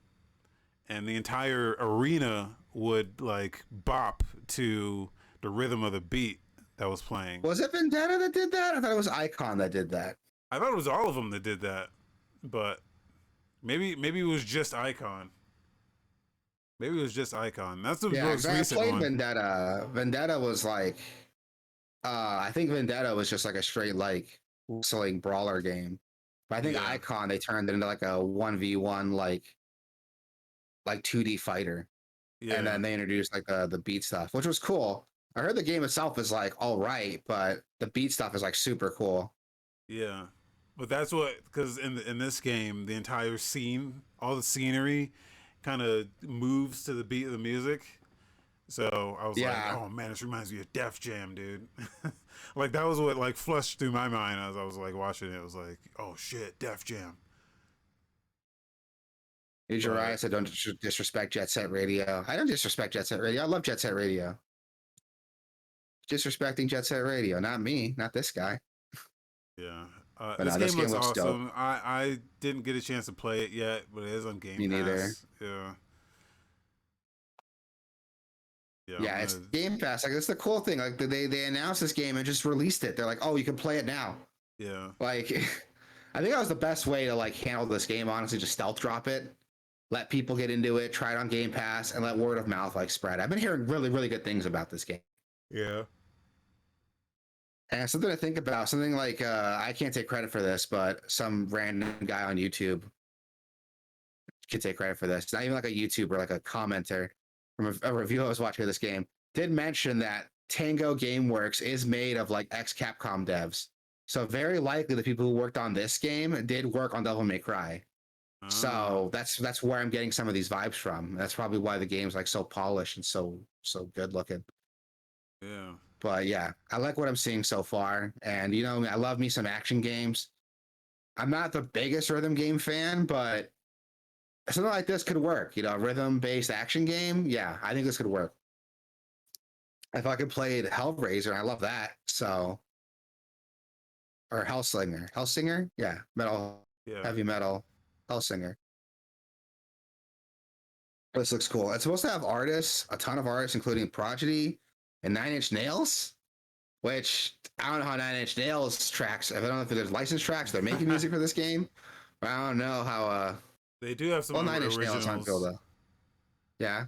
and the entire arena would like bop to the rhythm of the beat that was playing. Was it Vendetta that did that? I thought it was Icon that did that. I thought it was all of them that did that, but maybe it was just Icon. Maybe it was just Icon. That's the most recent I played one. Vendetta. Vendetta was like, I think Vendetta was just like a straight like wrestling brawler game. But I think Icon, they turned it into like a 1v1 like 2D fighter. Yeah. And then they introduced like the beat stuff, which was cool. I heard the game itself is like all right, but the beat stuff is like super cool. Yeah. But that's what, because in this game, the entire scene, all the scenery kind of moves to the beat of the music. So I was like, oh man, this reminds me of Def Jam, dude. Like that was what like flushed through my mind as I was like watching it. It was like, oh shit, Def Jam. Nujiraiya said, don't disrespect Jet Set Radio. I don't disrespect Jet Set Radio. I love Jet Set Radio. Disrespecting Jet Set Radio, not me, not this guy. Yeah. This game looks awesome. dope. I didn't get a chance to play it yet, but it is on Game Pass. Me neither. Yeah, it's Game Pass. Like that's the cool thing. Like they announced this game and just released it. They're like, oh, you can play it now. Yeah. Like, I think that was the best way to like handle this game. Honestly, just stealth drop it, let people get into it, try it on Game Pass, and let word of mouth like spread. I've been hearing really, really good things about this game. Yeah. And something to think about. Something like I can't take credit for this, but some random guy on YouTube could take credit for this. It's not even like a YouTuber, like a commenter from a review I was watching of this game, did mention that Tango Gameworks is made of like ex-Capcom devs. So very likely the people who worked on this game did work on Devil May Cry. So that's where I'm getting some of these vibes from. That's probably why the game's like so polished and so good looking. Yeah. But yeah, I like what I'm seeing so far. And you know, I love me some action games. I'm not the biggest rhythm game fan, but something like this could work. You know, a rhythm-based action game. Yeah, I think this could work. If I could play Hellraiser, I love that. So, or Hellsinger, yeah, heavy metal, Hellsinger. This looks cool. It's supposed to have artists, a ton of artists, including Prodigy and Nine Inch Nails. Which I don't know how Nine Inch Nails tracks. I don't know if there's licensed tracks. They're making music for this game. But I don't know how. They do have some Nine Inch originals. Nails on cool though. Yeah.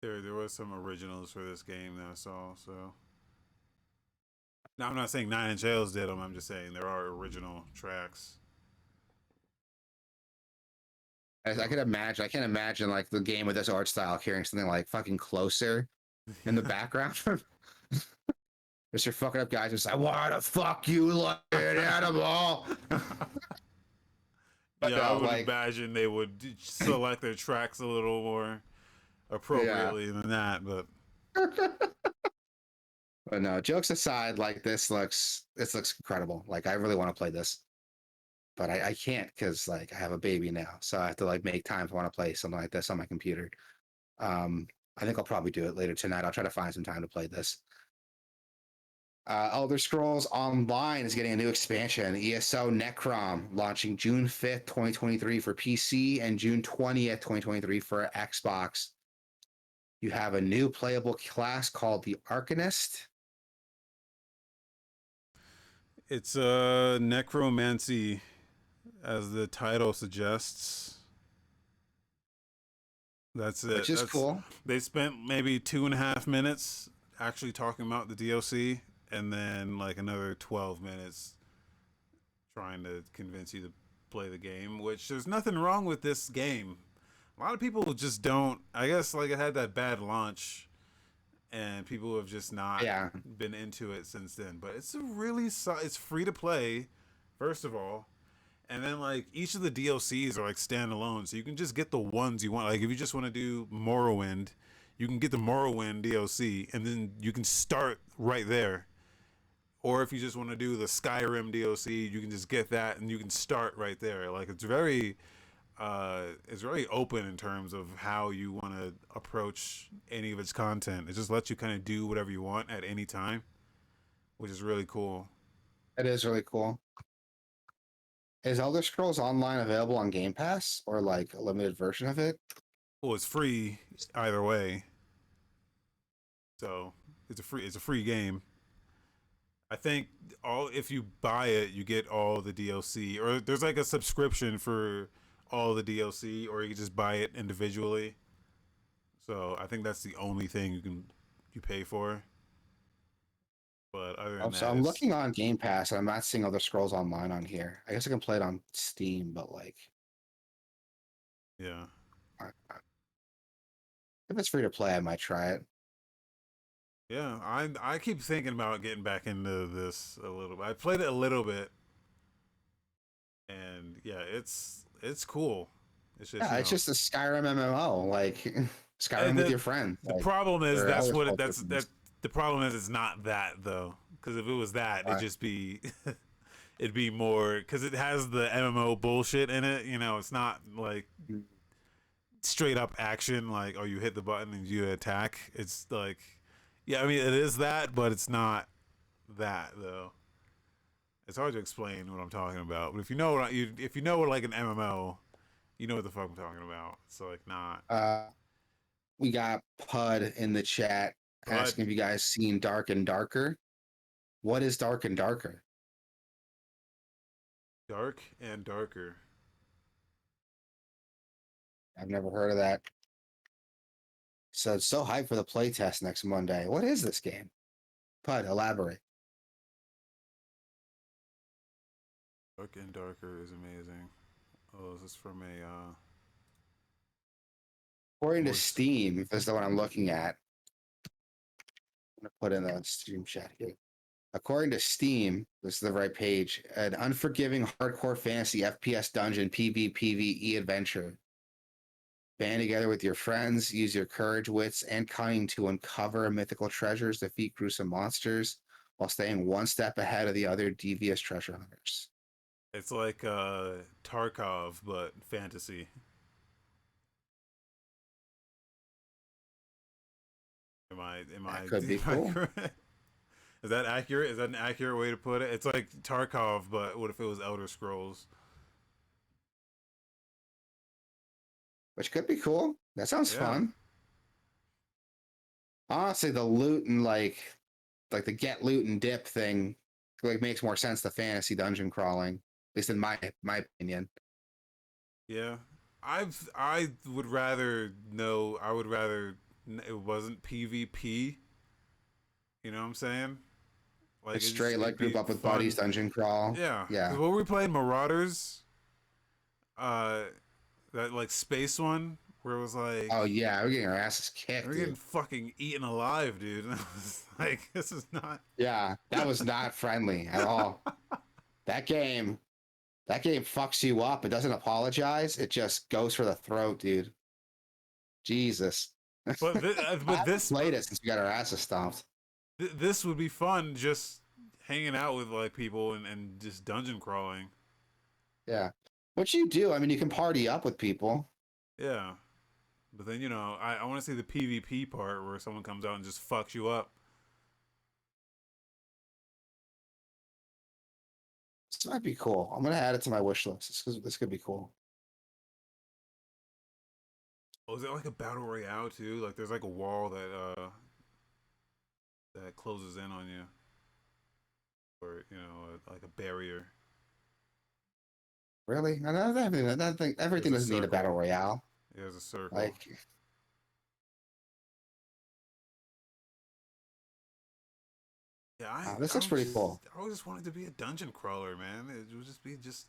There was some originals for this game that I saw. So now I'm not saying Nine Inch Nails did them. I'm just saying there are original tracks. I So could imagine. I can't imagine like the game with this art style hearing something like fucking closer in the background. Just your fucking up guys just like, why the fuck you like an animal? But yeah, I no, would like, imagine they would select their tracks a little more yeah. appropriately than that, but But no, jokes aside, like this looks incredible. Like I really want to play this, but I can't because like I have a baby now, so I have to like make time if I want to play something like this on my computer. Um, I think I'll probably do it later tonight. I'll try to find some time to play this. Elder Scrolls Online is getting a new expansion, ESO Necrom, launching June 5th, 2023 for PC and June 20th, 2023 for Xbox. You have a new playable class called the Arcanist. it's necromancy, as the title suggests. That's Which it. is That's cool. They spent maybe 2.5 minutes actually talking about the DLC, and then like another 12 minutes trying to convince you to play the game. Which there's nothing wrong with this game. A lot of people just don't. I guess like it had that bad launch, and people have just not Yeah, been into it since then. But it's a really it's free to play, first of all, and then like each of the DLCs are like standalone, so you can just get the ones you want. Like if you just want to do Morrowind, you can get the Morrowind DLC, and then you can start right there. Or if you just want to do the Skyrim DLC, you can just get that and you can start right there. Like it's very open in terms of how you want to approach any of its content. It just lets you kind of do whatever you want at any time, which is really cool. it is really cool. Is Elder Scrolls Online available on Game Pass or like a limited version of it? Well, it's free either way, so it's a free game. I think all if you buy it, you get all the DLC, or there's like a subscription for all the DLC, or you can just buy it individually. So I think that's the only thing you pay for. But other Oh, than so that, I'm it's looking on Game Pass and I'm not seeing Elder Scrolls Online on here. I guess I can play it on Steam, but like, yeah. if it's free to play, I might try it. Yeah, I keep thinking about getting back into this a little bit. I played it a little bit, and yeah, it's cool. It's just Yeah, it's just a Skyrim MMO, like Skyrim with the your friends, the like problem is or that's Elder what Scrolls with that's your that friends. the problem is it's not that though, because if it was that, it'd Uh, just be it'd be more because it has the MMO bullshit in it. You know, it's not like straight up action like oh you hit the button and you attack. It's like yeah, I mean it is that, but it's not that though. It's hard to explain what I'm talking about, but if you know if you know what like an MMO, you know what the fuck I'm talking about. So like not, uh, we got Pud in the chat but asking if you guys seen Dark and Darker. What is Dark and Darker? dark and darker. I've never heard of that. So it's so hyped for the playtest next Monday. What is this game? Pud, elaborate. Dark and darker is amazing. Oh, is this from a According to voice? Steam, if this is the one I'm looking at, I'm gonna put in the Steam chat here. According to Steam, this is the right page. An unforgiving hardcore fantasy FPS dungeon PvPvE adventure. Band together with your friends, use your courage, wits, and cunning to uncover mythical treasures, defeat gruesome monsters, while staying one step ahead of the other devious treasure hunters. It's like Tarkov but fantasy. That could be am I cool. correct? Is that accurate? Is that an accurate way to put it? It's like Tarkov, but what if it was Elder Scrolls? Which could be cool. That sounds Yeah, fun. Honestly, the loot and like the get loot and dip thing like makes more sense to fantasy dungeon crawling, at least in my opinion. yeah. I would rather know. I would rather it wasn't PvP. You know what I'm saying? Like It's straight like it'd group be up with buddies fun. dungeon crawl. Yeah, because Yeah. what were we playing Marauders? Uh, That like space one where it was like Oh yeah, we're getting our asses kicked, we're getting dude. fucking eaten alive, dude. And I was like, this is not. Yeah, that was not friendly at all. That game, that game fucks you up. It doesn't apologize. It just goes for the throat, dude. Jesus. I But haven't played it since we got our asses stomped. this would be fun, just hanging out with like people and just dungeon crawling. Yeah. What you do, I mean, you can party up with people. Yeah, but then I want to see the PvP part where someone comes out and just fucks you up. This might be cool. I'm gonna add it to my wish list. This could be cool. Oh, is it like a battle royale too? Like there's like a wall that closes in on you, or like a barrier. Really? No, no, everything There's a doesn't need a battle circle. royale. There's a circle. Like, Yeah, this looks pretty cool. I always just wanted to be a dungeon crawler, man. It would just be just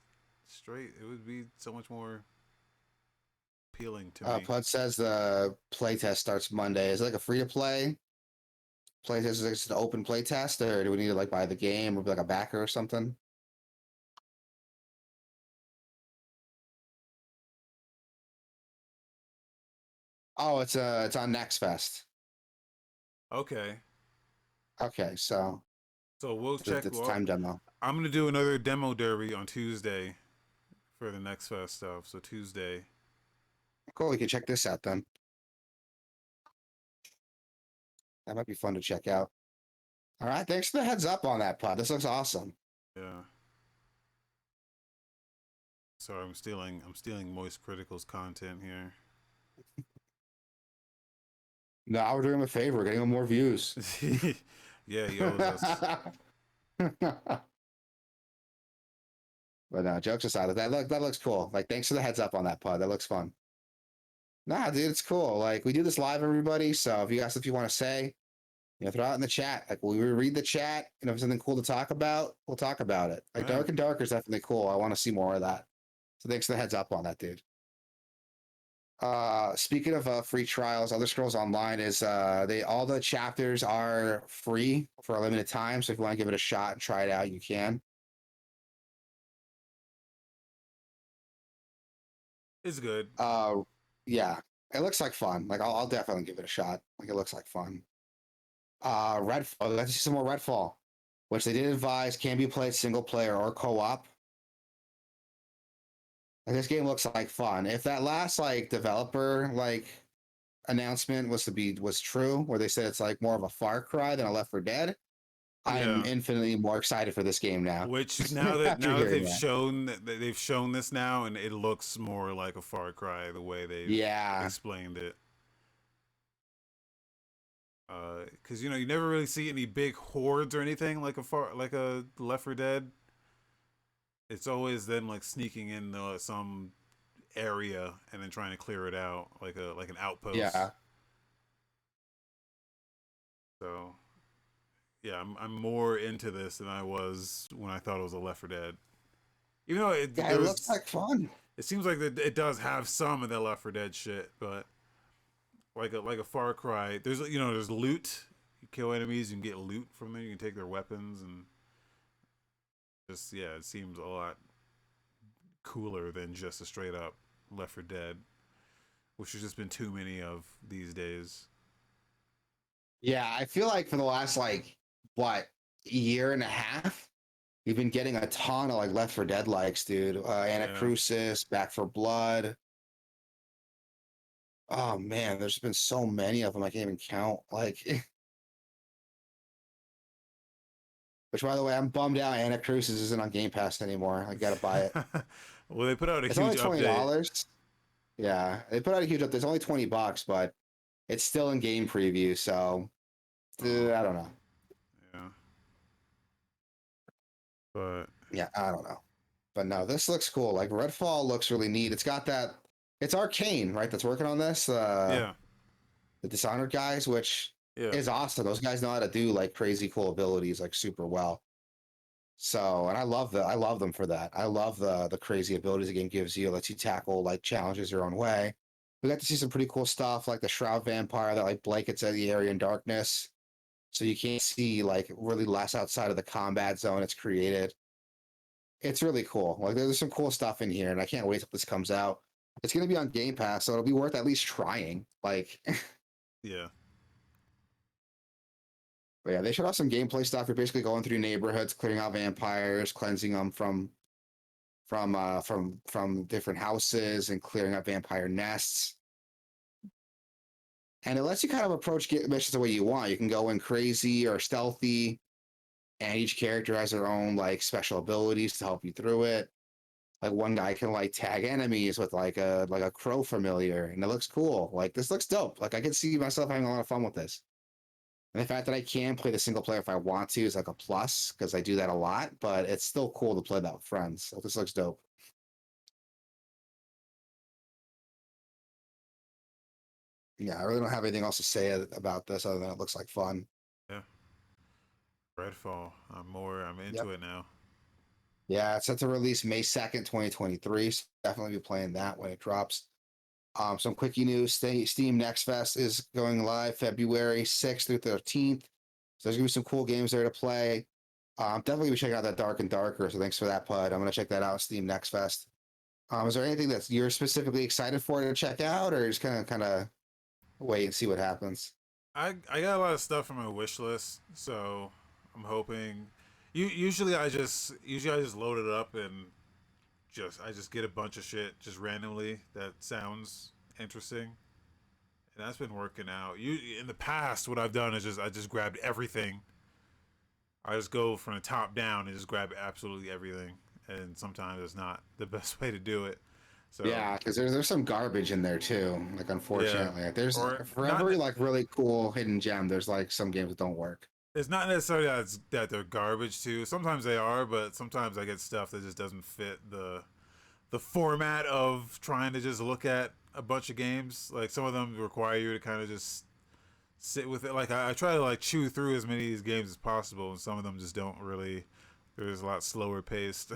straight. It would be so much more appealing to me. Pud says the playtest starts Monday. Is it like a free to play playtest? Is it just an open playtest, or do we need to like buy the game or be like a backer or something? Oh, it's on Next Fest. Okay, Okay, so so we'll check. it's Well, time demo. I'm gonna do another demo derby on Tuesday for the next fest stuff. So Tuesday. Cool, we can check this out then. That might be fun to check out. All right, thanks for the heads up on that, Pod. This looks awesome. Yeah. Sorry, I'm stealing Moist Critical's content here. No, we're doing him a favor, getting him more views. Yeah, he owes us. But no, jokes aside, that looks cool. Like, thanks for the heads up on that, Pod. That looks fun. Nah, dude, it's cool. Like, we do this live, everybody. So if you guys, if you want to say, throw it in the chat. Like, we read the chat, and if there's something cool to talk about, we'll talk about it. Like, Yeah. Dark and Darker is definitely cool. I want to see more of that. So thanks for the heads up on that, dude. Speaking of free trials, Other Scrolls Online is all the chapters are free for a limited time. So if you want to give it a shot and try it out, you can. It's good. Yeah, it looks like fun. Like I'll definitely give it a shot. Like it looks like fun. Redfall. Let's see some more Redfall, which they did advise can be played single player or co-op. Like, this game looks like fun. If that last like developer like announcement was true, where they said it's like more of a Far Cry than a Left 4 Dead, I'm Yeah. infinitely more excited for this game now. Which now that After now that hearing they've that. shown that they've shown this now, and it looks more like a Far Cry the way they've Yeah, explained it. Because you never really see any big hordes or anything like a Left 4 Dead. It's always them like sneaking in some area and then trying to clear it out like an outpost. yeah. So yeah, I'm more into this than I was when I thought it was a Left 4 Dead. Even though It looks like fun. it seems like that it does have some of the Left 4 Dead shit, but like a Far Cry, there's loot. You kill enemies, you can get loot from them. You can take their weapons, and just it seems a lot cooler than just a straight up Left 4 Dead, which has just been too many of these days. Yeah, I feel like for the last like what year and a half, you've been getting a ton of like Left 4 Dead likes, dude. Anacrusis, Back for Blood. Oh man, there's been so many of them I can't even count. Like, which by the way, I'm bummed out. Anacrusis isn't on Game Pass anymore. I gotta buy it. Well, they put out a It's huge only update. $20. Yeah, they put out a huge update. It's only $20, but it's still in game preview. So, I don't know. Yeah, but Yeah, I don't know. But no, this looks cool. Like Redfall looks really neat. It's got that. It's Arcane, right? That's working on this. yeah, The Dishonored guys, which yeah. is awesome. Those guys know how to do like crazy cool abilities like super well. So, and I love them for that. I love the crazy abilities the game gives you, lets you tackle like challenges your own way. We got to see some pretty cool stuff like the Shroud Vampire that like blankets the area in darkness. So you can't see like really less outside of the combat zone it's created. It's really cool. Like there's some cool stuff in here, and I can't wait till this comes out. It's gonna be on Game Pass, so it'll be worth at least trying. Like, Yeah. but yeah, they showed off some gameplay stuff. You're basically going through neighborhoods, clearing out vampires, cleansing them from different houses, and clearing up vampire nests. And it lets you kind of approach missions the way you want. You can go in crazy or stealthy, and each character has their own like special abilities to help you through it. Like one guy can like tag enemies with like a crow familiar, and it looks cool. Like this looks dope. Like I can see myself having a lot of fun with this. And the fact that I can play the single player if I want to is like a plus because I do that a lot. But it's still cool to play that with friends. So this looks dope. Yeah, I really don't have anything else to say about this other than it looks like fun. Yeah. Redfall. I'm Yep. into it now. Yeah, it's set to release May 2nd, 2023. So definitely be playing that when it drops. Some quickie news. Steam Next Fest is going live February 6th through 13th. So there's gonna be some cool games there to play. Definitely be checking out that Dark and Darker. So thanks for that, Pud. I'm gonna check that out. Steam Next Fest. Is there anything that you're specifically excited for to check out, or just kind of wait and see what happens? I got a lot of stuff on my wish list, so I'm hoping. Usually I just load it up and I just get a bunch of shit just randomly that sounds interesting, and that's been working out. In the past, what I've done is I just grabbed everything. I just go from the top down and just grab absolutely everything, and sometimes it's not the best way to do it. So Yeah, because there's some garbage in there too. Like yeah, unfortunately, there's or for not. every like really cool hidden gem, there's like some games that don't work. It's not necessarily that they're garbage too. Sometimes they are, but sometimes I get stuff that just doesn't fit the format of trying to just look at a bunch of games. Like some of them require you to kind of just sit with it. Like I try to like chew through as many of these games as possible, and some of them just don't really. They're just a lot slower paced.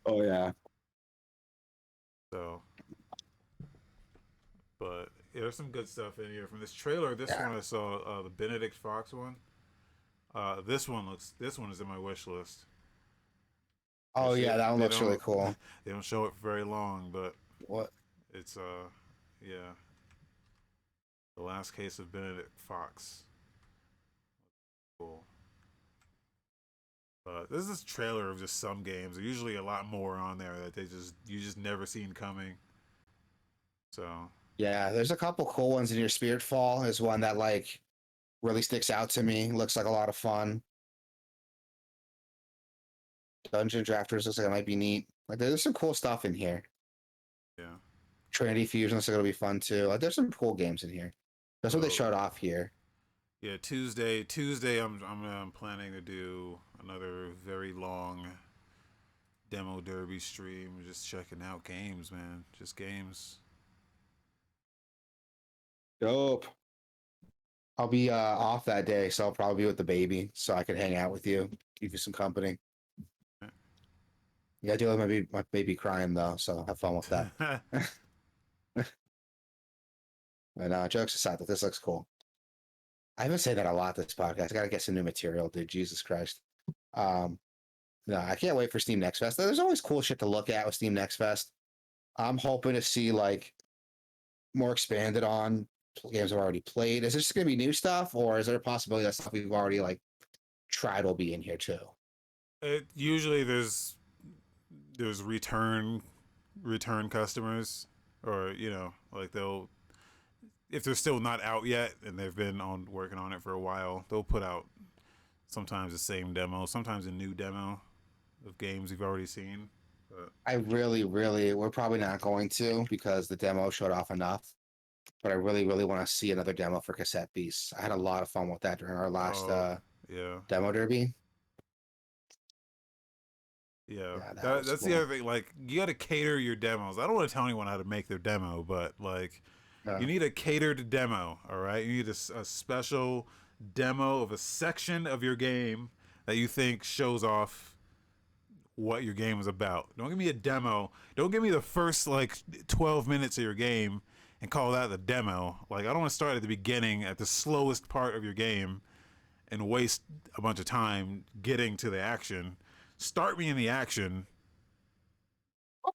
Oh yeah. So, but yeah, there's some good stuff in here from this trailer. This Yeah. one I saw, the Benedict Fox one. This one is in my wish list. Oh yeah, that one They looks really don't cool. they don't show it for very long, but What? it's yeah, the last case of Benedict Fox. Cool. This is a trailer of just some games. There's usually a lot more on there that you just never seen coming. So Yeah, there's a couple cool ones in your Spirit Fall is one that like really sticks out to me. Looks like a lot of fun. Dungeon Drafters looks like it might be neat. Like there's some cool stuff in here. yeah. Trinity Fusion looks like it'll be fun too. Like there's some cool games in here. That's what they So showed off here. yeah, Tuesday I'm planning to do another very long demo derby stream. Just checking out games, man. Just games. Dope. I'll be off that day, so I'll probably be with the baby, so I can hang out with you, give you some company. Yeah, I do have my baby crying though, so have fun with that. And jokes aside, that this looks cool. I haven't said that a lot this podcast. I gotta get some new material, dude. Jesus Christ. Um, no, I can't wait for Steam Next Fest. There's always cool shit to look at with Steam Next Fest. I'm hoping to see like more expanded on games I've already played. Is this just gonna be new stuff, or is there a possibility that stuff we've already like tried will be in here too? It usually there's return customers, or like they'll, if they're still not out yet and they've been on working on it for a while, they'll put out sometimes the same demo, sometimes a new demo of games you've already seen. But I really, really, we're probably not going to because the demo showed off enough. But I really, really want to see another demo for Cassette Beasts. I had a lot of fun with that during our last oh yeah, demo derby. yeah, Yeah, that was that's the cool. other thing. Like you got to cater your demos. I don't want to tell anyone how to make their demo, but like Yeah. you need a catered demo. All right, you need a special demo of a section of your game that you think shows off what your game is about. Don't give me a demo. Don't give me the first like 12 minutes of your game and call that the demo. Like I don't want to start at the beginning at the slowest part of your game and waste a bunch of time getting to the action. Start me in the action.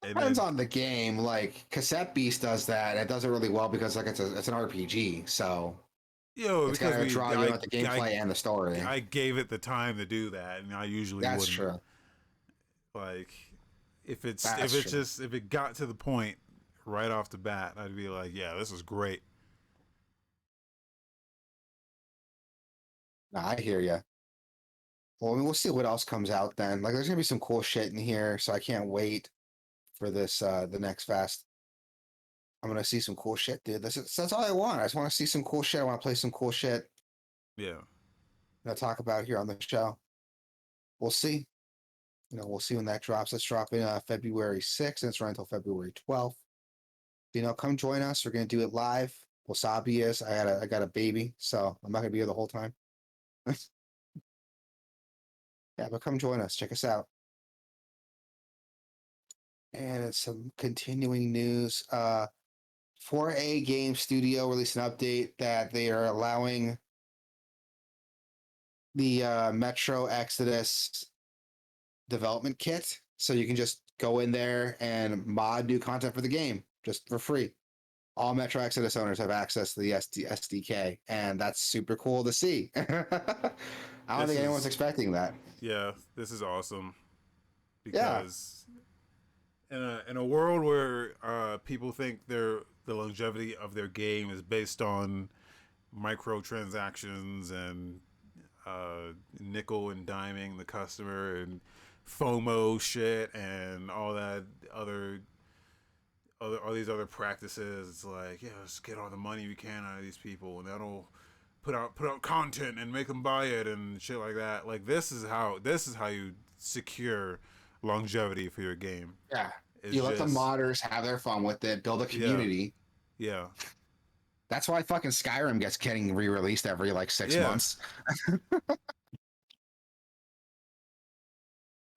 And Depends then on the game. Like Cassette Beast does that. And it does it really well because like it's an RPG, so it's because gonna draw you in with the I gameplay and the story. I gave it the time to do that, and I usually That's wouldn't. true. Like That's true. if it got to the point right off the bat, I'd be like, yeah, this is great. Nah, I hear you. Well, I mean, we'll see what else comes out then. Like, there's gonna be some cool shit in here, so I can't wait for this the next fest. I'm gonna see some cool shit, dude. That's all I want. I just want to see some cool shit. I want to play some cool shit. Yeah. Talk about here on the show. We'll see. We'll see when that drops. Let's drop in February 6th, and it's running until February 12th. Come join us. We're gonna do it live. Wasabi is. I got a baby, so I'm not gonna be here the whole time. Yeah, but come join us. Check us out. And it's some continuing news. 4A Game Studio released an update that they are allowing the Metro Exodus development kit. So you can just go in there and mod new content for the game just for free. All Metro Exodus owners have access to the SDK, and that's super cool to see. I don't think anyone's expecting that. Yeah, this is awesome Yeah. because in a world where people think the longevity of their game is based on microtransactions and nickel and diming the customer and FOMO shit and all that all these other practices. It's like, yeah, let's get all the money we can out of these people, and that'll put out content and make them buy it and shit like that. Like this is how you secure longevity for your game. Yeah. It's You let the just modders have their fun with it, build a community. yeah. That's why fucking Skyrim gets getting re-released every like 6 Yeah. months.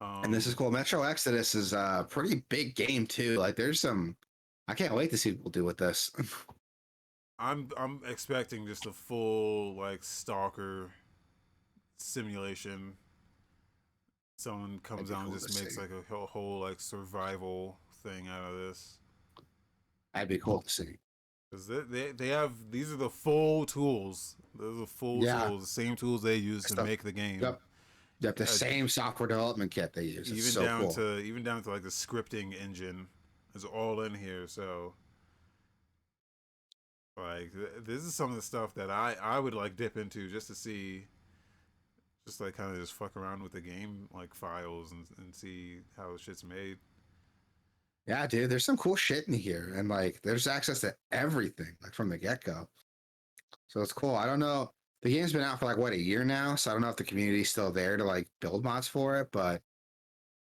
And this is cool. Metro Exodus is a pretty big game too. Like there's some I can't wait to see what we'll do with this. I'm expecting just a full like stalker simulation. Someone comes That'd be out and cool just to makes see. like a whole like survival thing out of this. That'd be cool to see. Because they have these are the full tools. Those are the full tools, the same tools they use to make the game. Yep. Yep. The same software development kit they use. It's so cool. Even down to like the scripting engine is all in here. So like this is some of the stuff that I would like dip into just to see, just like kind of just fuck around with the game like files and see how shit's made. Yeah, dude, there's some cool shit in here, and like there's access to everything like from the get-go. So it's cool. I don't know. The game's been out for like what, a year now, so I don't know if the community's still there to like build mods for it, but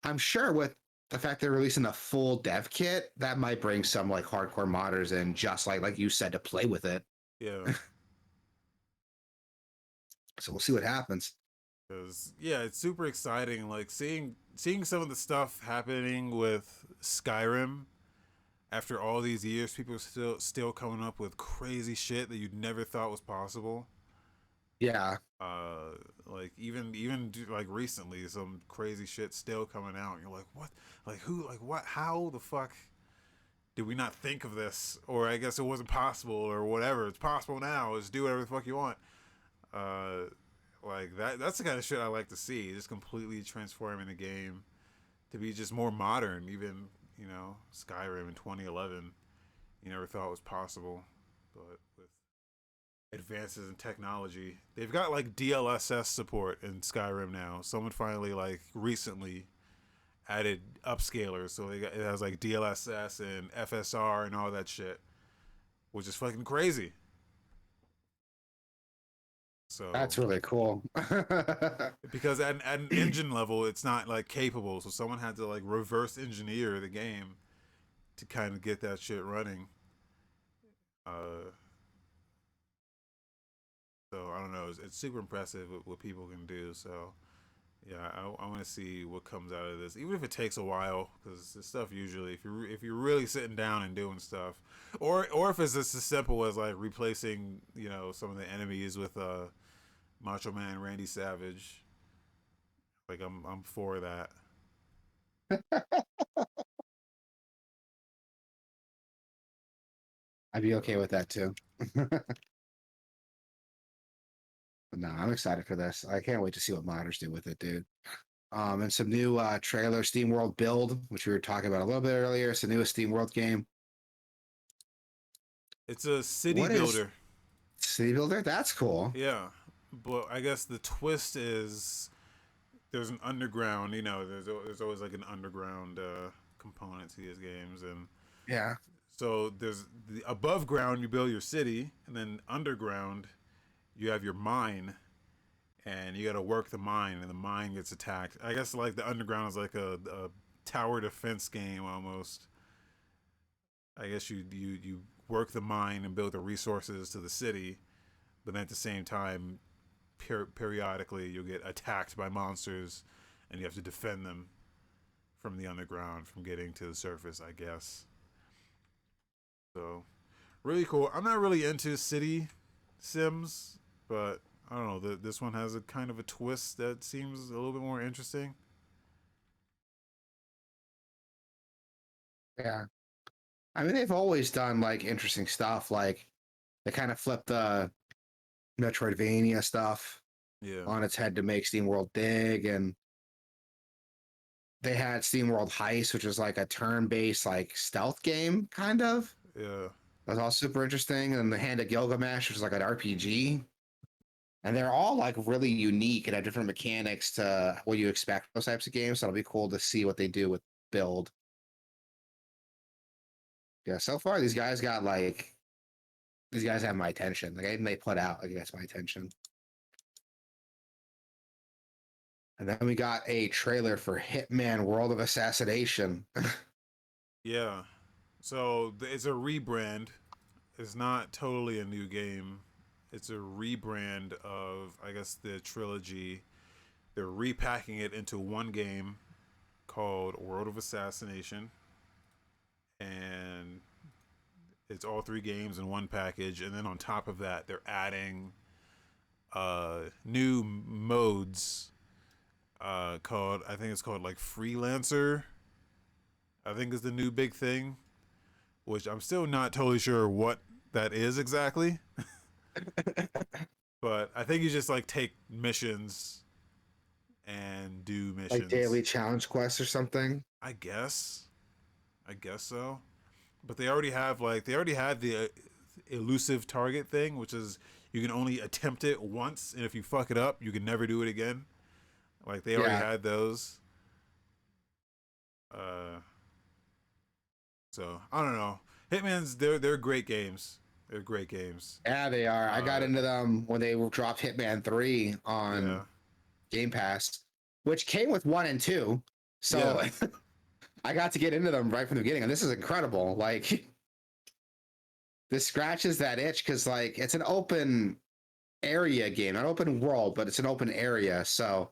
I'm sure with the fact they're releasing a full dev kit, that might bring some like hardcore modders in, just like you said, to play with it. Yeah. So we'll see what happens. Because yeah, it's super exciting. Like seeing some of the stuff happening with Skyrim after all these years, people are still coming up with crazy shit that you'd never thought was possible. Yeah. Like even like recently, some crazy shit still coming out. And you're like, what? Like who? Like what? How the fuck did we not think of this? Or I guess it wasn't possible, or whatever. It's possible now. Just do whatever the fuck you want. Like that's the kind of shit I like to see. Just completely transforming the game to be just more modern. Even Skyrim in 2011, you never thought was possible, but with advances in technology, they've got like DLSS support in Skyrim now. Someone finally like recently added upscalers, so it has like DLSS and FSR and all that shit, which is fucking crazy. So That's really cool. because at an engine level, it's not like capable. So someone had to like reverse engineer the game to kind of get that shit running. So I don't know. It's super impressive what people can do. So Yeah, I want to see what comes out of this, even if it takes a while, because this stuff usually, if you're really sitting down and doing stuff, or if it's just as simple as like replacing, some of the enemies with Macho Man Randy Savage, like I'm for that. I'd be okay So with that too. But no, I'm excited for this. I can't wait to see what modders do with it, dude. And some new trailer, SteamWorld Build, which we were talking about a little bit earlier. It's the newest SteamWorld game. it's a city What is builder, City Builder? That's cool. yeah, but I guess the twist is there's an underground. There's always like an underground component to these games, and Yeah. so there's the above ground you build your city, and then underground you have your mine, and you got to work the mine, and the mine gets attacked. I guess like the underground is like a tower defense game almost. I guess you work the mine and build the resources to the city, but then at the same time, periodically you'll get attacked by monsters, and you have to defend them from the underground from getting to the surface. I guess so. Really cool. I'm not really into city sims, but I don't know. This one has a kind of a twist that seems a little bit more interesting. Yeah. I mean, they've always done like interesting stuff. Like they kind of flipped the Metroidvania stuff Yeah, on its head to make SteamWorld Dig, and they had SteamWorld Heist, which was like a turn-based like stealth game, kind of. yeah, That was all super interesting. And the Hand of Gilgamesh, which is like an RPG. And they're all like really unique and have different mechanics to what you expect from those types of games. So it'll be cool to see what they do with build. Yeah, so far these guys have my attention. Like anything they put out, like gets my attention. And then we got a trailer for Hitman World of Assassination. yeah. So it's a rebrand. It's not totally a new game. It's a rebrand of, I guess, the trilogy. They're repacking it into one game called World of Assassination, and it's all three games in one package. And then on top of that, they're adding new modes called, I think it's called like Freelancer. I think is the new big thing, which I'm still not totally sure what that is exactly. But I think you just like take missions and do Like missions. daily challenge quests or something. I guess. I guess so. But they already had the elusive target thing, which is you can only attempt it once, and if you fuck it up, you can never do it again. Like they already Yeah. had those. Uh, so I don't know. Hitman's they're great games. They're great games. Yeah, they are. I got Uh, into them when they dropped Hitman 3 on yeah, Game Pass, which came with 1 and 2. yeah, So I got to get into them right from the beginning, and this is incredible. Like this scratches that itch because like it's an open area game, not open world, but it's an open area. So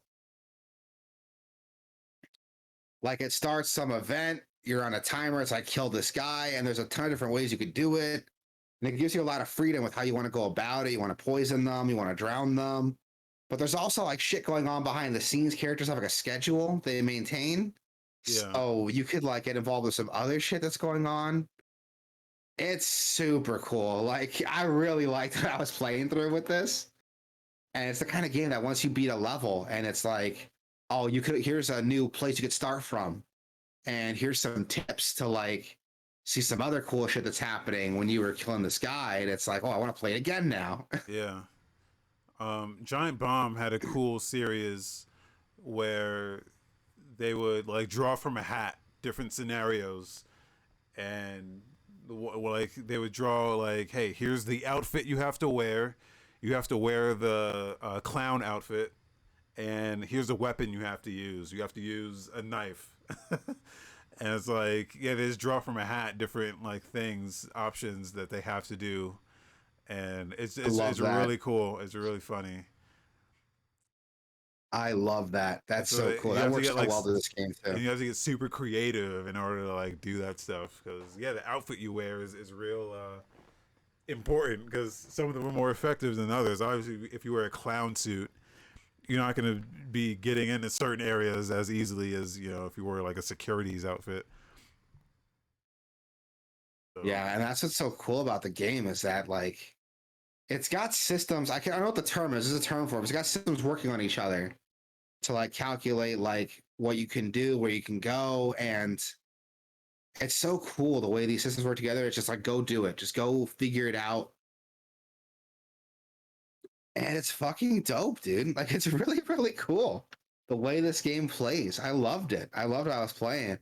like it starts some event, you're on a timer, it's like kill this guy, and there's a ton of different ways you could do it. And it gives you a lot of freedom with how you want to go about it. You want to poison them, you want to drown them. But there's also like shit going on behind the scenes. Characters have like a schedule they maintain. yeah, So you could like get involved with some other shit that's going on. It's super cool. Like I really liked what I was playing through with this. And it's the kind of game that once you beat a level and it's like, oh, here's a new place you could start from. And here's some tips to like see some other cool shit that's happening when you were killing this guy. And it's like, oh, I want to play it again now. yeah. Giant Bomb had a cool series where they would like draw from a hat different scenarios, and like they would draw like, hey, here's the outfit you have to wear. You have to wear the clown outfit, and here's a weapon you have to use. You have to use a knife. And it's like, yeah, they just draw from a hat different like things, options that they have to do, and I love it's that. really cool. It's really funny. I love that. That's So so cool. you That have to works get so like, well to this game too. and you have to get super creative in order to like do that stuff. Because yeah, the outfit you wear is real important. Because some of them are more effective than others. Obviously, if you wear a clown suit, you're not going to be getting into certain areas as easily as if you wear like a securities outfit. So Yeah, and that's what's so cool about the game is that like it's got systems. I don't know what the term is. There's a term for it. It's got systems working on each other to like calculate like what you can do, where you can go, and it's so cool the way these systems work together. It's just like go do it, just go figure it out, and it's fucking dope, dude. Like it's really really cool the way this game plays. I loved it. I loved how I was playing.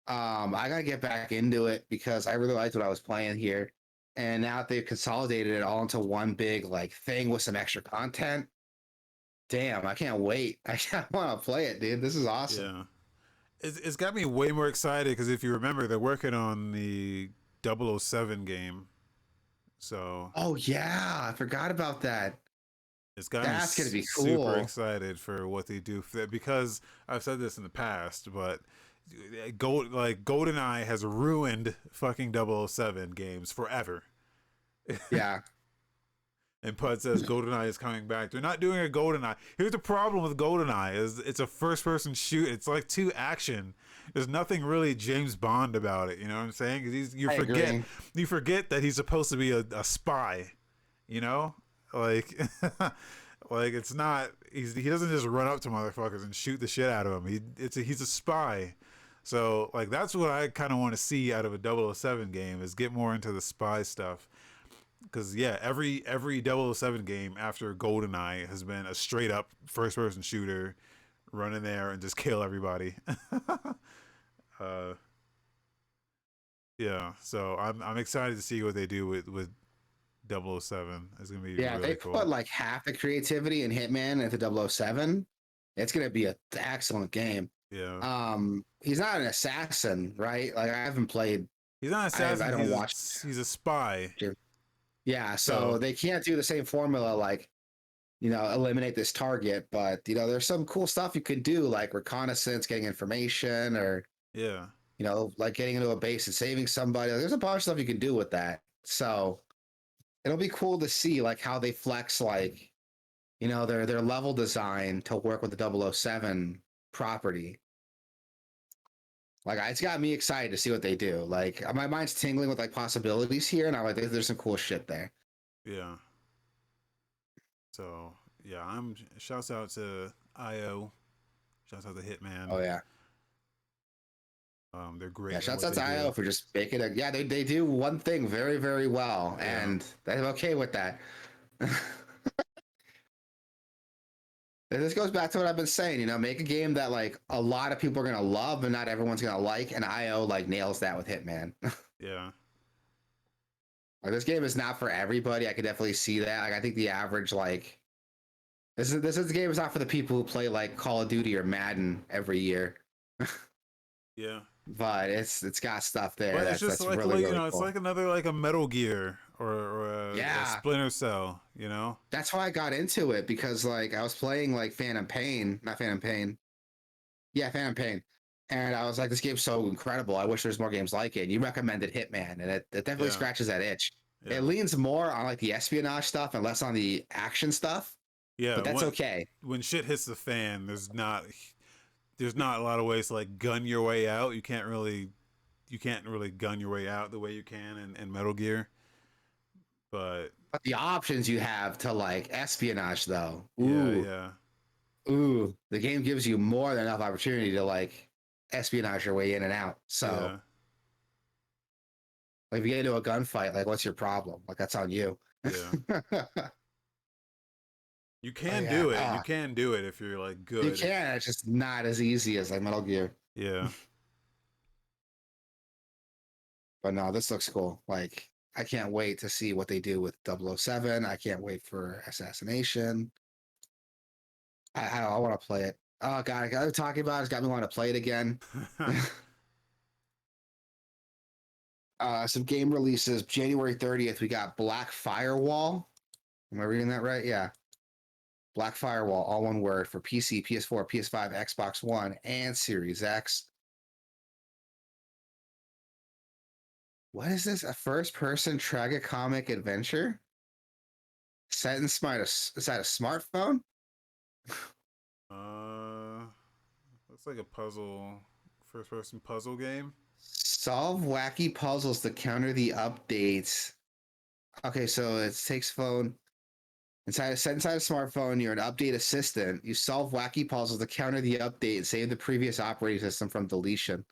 I gotta get back into it because I really liked what I was playing here, and now that they've consolidated it all into one big like thing with some extra content. Damn, I can't wait. I want to play it, dude. This is awesome. yeah, it's got me way more excited because if you remember, they're working on the 007 game. So Oh yeah, I forgot about that. it's got me That's gonna be super cool. excited for what they do for that because I've said this in the past, but GoldenEye has ruined fucking 007 games forever. Yeah, And Pud says GoldenEye is coming back. They're not doing a GoldenEye. Here's the problem with GoldenEye is it's a first-person shoot. It's like too action. There's nothing really James Bond about it. You know what I'm saying? 'Cause I agree. you forget that he's supposed to be a spy. You know, like like it's not. He doesn't just run up to motherfuckers and shoot the shit out of them. He's a spy. So like that's what I kind of want to see out of a 007 game is get more into the spy stuff. Because yeah, every 007 game after GoldenEye has been a straight up first person shooter, run in there and just kill everybody. uh, yeah, so I'm excited to see what they do with 007. It's gonna be Yeah, if they really put cool. like half the creativity in Hitman into 007, it's gonna be an excellent game. Yeah, He's not an assassin, right? Like I haven't played. he's not an I assassin. don't watch. He's a spy. Yeah, so So they can't do the same formula like eliminate this target, but there's some cool stuff you could do like reconnaissance, getting information, or yeah, like getting into a base and saving somebody. There's a bunch of stuff you can do with that. So it'll be cool to see like how they flex like their level design to work with the 007 property. Like it's got me excited to see what they do. Like my mind's tingling with like possibilities here, and I'm like, there's some cool shit there. yeah. So yeah, I'm shouts out to IO. Shouts out to Hitman. Oh yeah. They're Yeah, great at shouts what out they to do. IO for just making it. Yeah, they do one thing very, very well, Yeah, and they're okay with that. This goes back to what I've been saying, make a game that like a lot of people are gonna love and not everyone's gonna like, and IO like nails that with Hitman. yeah, Like this game is not for everybody. I could definitely see that. Like I think the average like this is the game is not for the people who play like Call of Duty or Madden every year. yeah. But it's got stuff there But it's just that's like really, really it's cool. like another like a Metal Gear or a Yeah, Splinter Cell. You know? that's why I got into it because like I was playing like Phantom Pain, not Phantom Pain. Yeah, Phantom Pain. And I was like, this game's so incredible. I wish there's more games like it. And you recommended Hitman, and it definitely Yeah, scratches that itch. It yeah, leans more on like the espionage stuff and less on the action stuff, yeah. but that's okay. When shit hits the fan, there's not a lot of ways to like gun your way out. You can't really gun your way out the way you can in Metal Gear. But But the options you have to like espionage though, yeah, yeah, the game gives you more than enough opportunity to like espionage your way in and out. So yeah, like if you get into a gunfight, like what's your problem? Like that's on you. yeah. You Oh can yeah. do it. You can do it if you're like You good. can. It's just not as easy as like Metal Gear. Yeah, But no, this looks cool. Like I can't wait to see what they do with 007. I can't wait for Assassination. I want to play it. Oh god, I got talking about it's got me want to play it again. Some game releases. January 30th, we got Black Firewall. Am I reading that right? Yeah. Black Firewall, all one word, for PC, PS4, PS5, Xbox One, and Series X. What is this? A first-person tragicomic adventure? Set in smart. Is that a smartphone? Looks like a puzzle, first-person puzzle game. Solve wacky puzzles to counter the updates. Okay, so it takes phone set inside a smartphone. You're an update assistant. You solve wacky puzzles to counter the update and save the previous operating system from deletion.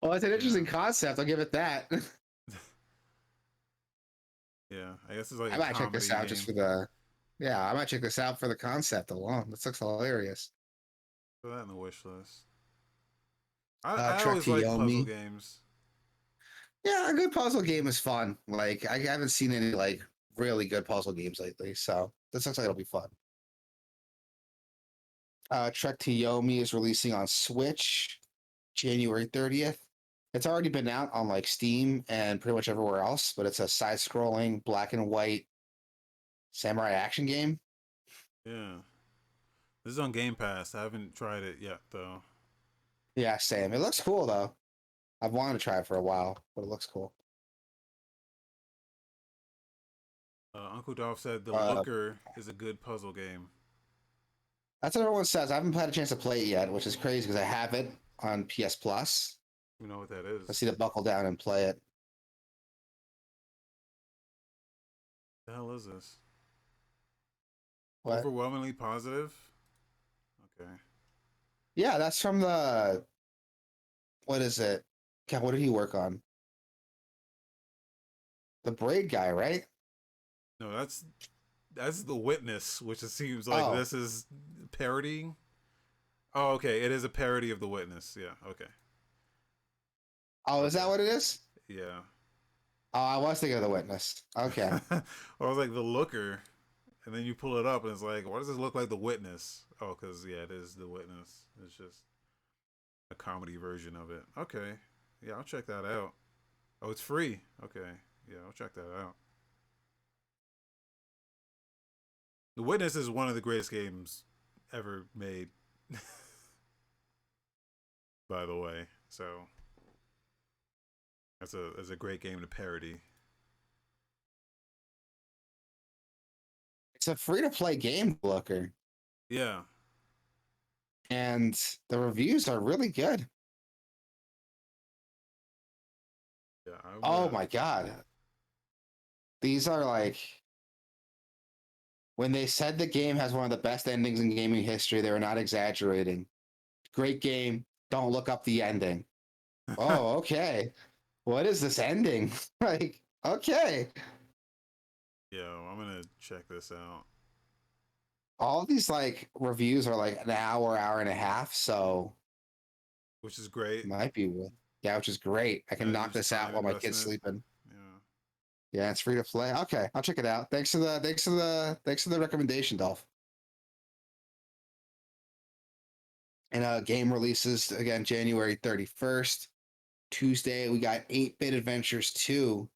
Well, it's an interesting concept. I'll give it that. Yeah, I guess it's like I a might check this comedy out game. just for the. Yeah, I might check this out for the concept alone. This looks hilarious. Put that in the wish list. I Trek always to like puzzle Yomi. games. Yeah, a good puzzle game is fun. Like I haven't seen any like really good puzzle games lately, so this looks like it'll be fun. Trek to Yomi is releasing on Switch January 30th. It's already been out on like Steam and pretty much everywhere else, but it's a side-scrolling black and white samurai action game. Yeah, this is on Game Pass. I haven't tried it yet though. Yeah, same. It looks cool though. I've wanted to try it for a while, but it looks cool. Uncle Dolph said The Uh, Looker is a good puzzle game. that's what everyone says. I haven't had a chance to play it yet, which is crazy because I have it on PS Plus. You know what that Let's is? see to buckle down and play it. The hell is this? What? Overwhelmingly positive. Okay. Yeah, that's from the. What is it? God, what did he work on? The Braid guy, right? No, that's The Witness, which it seems like Oh, this is parodying. Oh, okay. It is a parody of The Witness. Yeah. Okay. oh, is Okay. that what it is? Yeah. Oh, I was thinking of The Witness. Okay. Or I was like The Looker, and then you pull it up, and it's like, why does this look like The Witness? Oh, because yeah, it is The Witness. It's just a comedy version of it. Okay. Yeah, I'll check that out. Oh, it's free. Okay. Yeah, I'll check that out. The Witness is one of the greatest games ever made, by the way. So that's a great game to parody. It's a free-to-play game, Looker, Yeah. and the reviews are really good. Yeah. I'm Oh gonna. my God. These are like when they said the game has one of the best endings in gaming history, they were not exaggerating. Great game. Don't look up the ending. Oh, okay. What is this ending? Like, okay. Yo, I'm gonna check this out. All these like reviews are like an hour and a half, so Which is great. might be yeah, which is great. I can knock Use this out time while my kid's investment. sleeping. Yeah. Yeah, it's free to play. Okay, I'll check it out. Thanks for the recommendation, Dolph. And game releases again January 31st. Tuesday, we got 8-Bit Adventures 2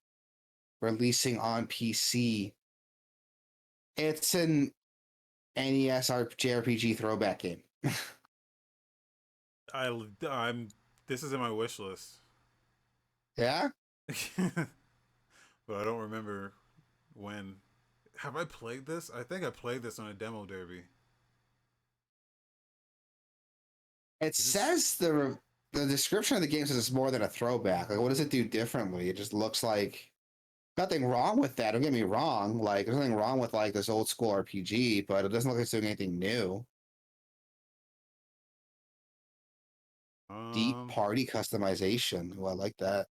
releasing on PC. It's an NES JRPG throwback game. I'm. This is in my wish list, Yeah? but I don't remember when. Have I played this? I think I played this on a demo derby. It Is this? says the description of the game says it's more than a throwback. Like, what does it do differently? It just looks like nothing wrong with that. Don't get me wrong. Like, there's nothing wrong with like this old school RPG, but it doesn't look like it's doing anything new. Deep Um, party customization. Oh, I like that.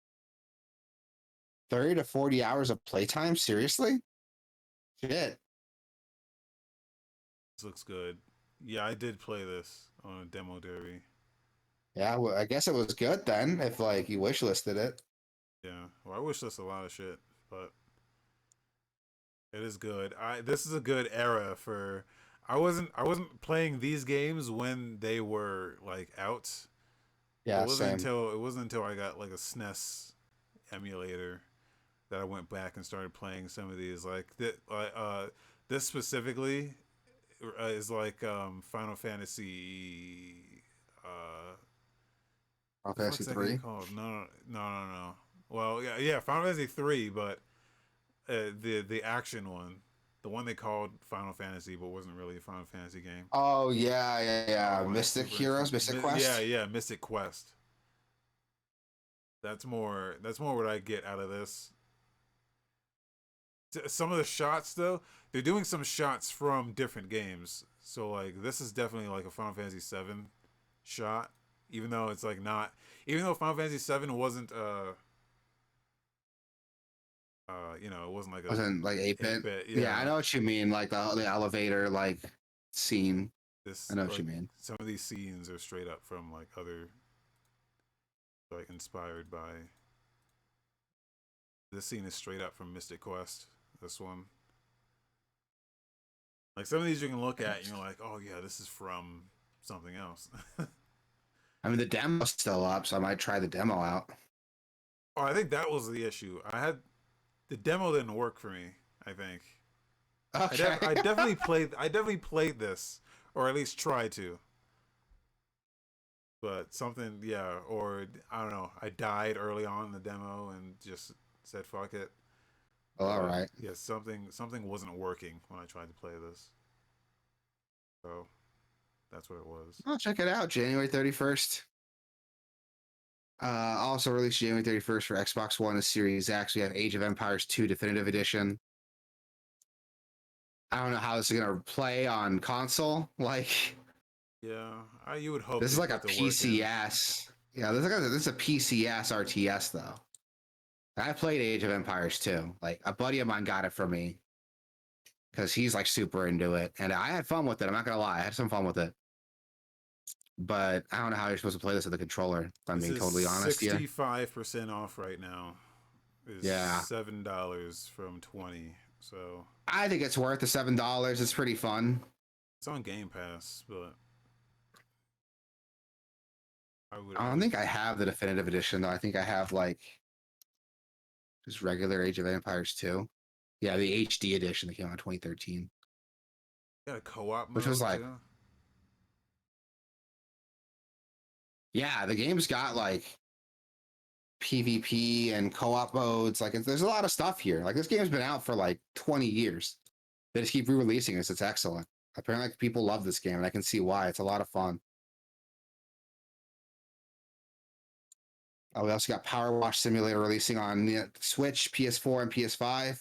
30 to 40 hours of playtime? Seriously? Shit. this looks good. Yeah, I did play this on a demo derby. Yeah, well, I guess it was good then, if like you wishlisted it. Yeah. Well, I wish this a lot of shit, but it is good. This is a good era for. I wasn't playing these games when they were like out. It Yeah, wasn't same. until it wasn't until I got like a SNES emulator that I went back and started playing some of these. Like This specifically is like Final Fantasy. Final The Fantasy fuck's that game 3. called? No. Well, yeah, Final Fantasy 3, but the action one, the one they called Final Fantasy, but wasn't really a Final Fantasy game. Oh yeah. Oh, and it's Mystic super Heroes, interesting. Mystic Yeah, Quest. yeah, Mystic Quest. That's more. That's more what I get out of this. Some of the shots, though, they're doing some shots from different games. So like, this is definitely like a Final Fantasy 7 shot, even though it's like not. Even though Final Fantasy 7 wasn't it wasn't like a Wasn't like 8-bit. 8-bit. Yeah, I Yeah, know what you mean. Like the elevator like scene. I this know what you like mean. some of these scenes are straight up from like other, like inspired by. This scene is straight up from Mystic Quest. This one, like some of these you can look at and you're like, oh yeah, this is from something else. I mean, the demo's still up, so I might try the demo out. Oh, I think that was the issue. I had the demo didn't work for me. I think Okay. I definitely played. I definitely played this, or at least tried to. But something, yeah, or I don't know. I died early on in the demo and just said fuck it. Well, all But right. yeah, something wasn't working when I tried to play this. So that's what it was. I'll check it out. January 31st. Also released January 31st for Xbox One and Series X. We have Age of Empires 2 Definitive Edition. I don't know how this is gonna play on console. Like Yeah, you would hope this is they like a put the work in. PCS. Yeah, this is a PCS RTS though. I played Age of Empires 2. Like a buddy of mine got it for me because he's like super into it, and I had fun with it. I'm not gonna lie, I had some fun with it. But I don't know how you're supposed to play this with a controller. If I'm This being is totally honest here. 65% off right now. Is Yeah, $7 from 20. So I think it's worth the $7. It's pretty fun. it's on Game Pass, but I I don't would think I have the definitive edition though. I think I have like just regular Age of Empires 2. Yeah, the HD edition that came out in 2013, got a co-op which was mode like, too. yeah, the game's got like PvP and co-op modes. Like, there's a lot of stuff here. Like, this game's been out for like 20 years. They just keep re-releasing this. It's excellent. Apparently, like, people love this game, and I can see why. It's a lot of fun. Oh, we also got Power Wash Simulator releasing on the Switch, PS4, and PS5.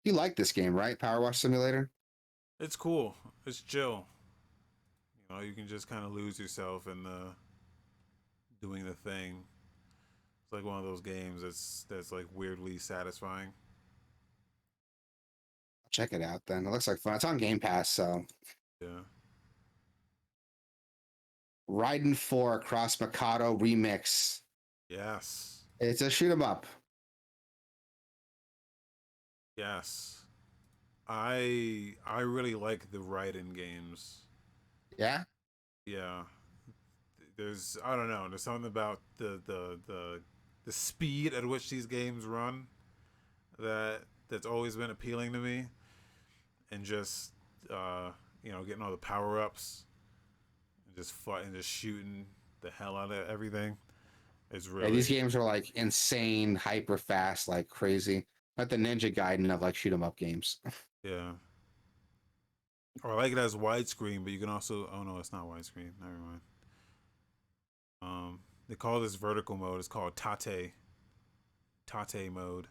You like this game, right? Power Wash Simulator? It's cool. It's chill. You know, you can just kind of lose yourself in the doing the thing. It's like one of those games that's like weirdly satisfying. Check it out then. It looks like fun. It's on Game Pass, so. Yeah. Raiden 4 Cross Mikado Remix. Yes. It's a shoot 'em up. Yes. I really like the Raiden games. Yeah? Yeah. There's I don't know. There's something about the speed at which these games run that's always been appealing to me, and just getting all the power ups and just fighting, just shooting the hell out of everything is Yeah, these really games are like insane, hyper fast, like crazy. Like the Ninja Gaiden of like shoot 'em up games. yeah. Or I like it as widescreen, but you can also oh no, it's not widescreen. Never mind. They call this vertical mode. It's called Tate mode.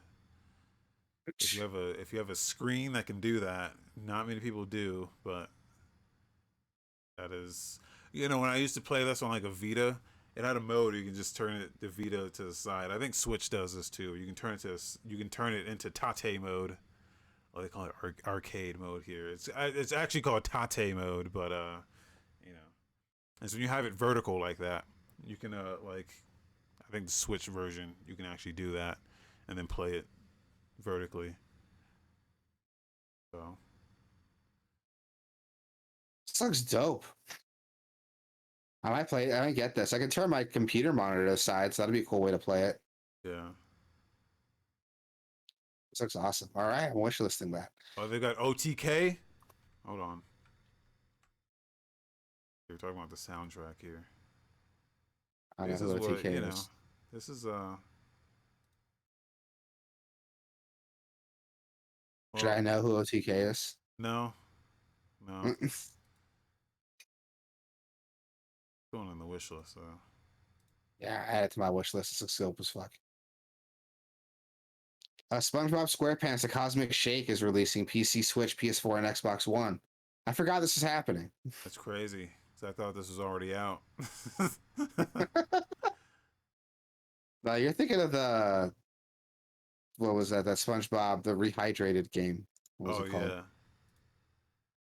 If you have a screen that can do that, not many people do, but that is when I used to play this on like a Vita, it had a mode you can just turn the Vita to the side. I think Switch does this too. You can turn it into Tate mode. Well, they call it arcade mode here. It's actually called Tate mode, but and so when you have it vertical like that, you can like I think the Switch version you can actually do that and then play it vertically. So This looks dope. I might play it. I might get this. I can turn my computer monitor to the side, so that'd be a cool way to play it. yeah. This looks awesome. All right, I'm wish listing that. Oh, they got OTK. Hold on. You're talking about the soundtrack here. I don't This know is who what OTK you know. is. This is Should I well, know who OTK is? no, no. Going on the wish list though. Yeah, add it to my wish list. This looks dope as fuck. SpongeBob SquarePants: The Cosmic Shake is releasing PC, Switch, PS4, and Xbox One. I forgot this was happening. That's crazy. 'Cause I thought this was already out. Now you're thinking of the what was that? That SpongeBob, the rehydrated game. What was Oh it called? yeah.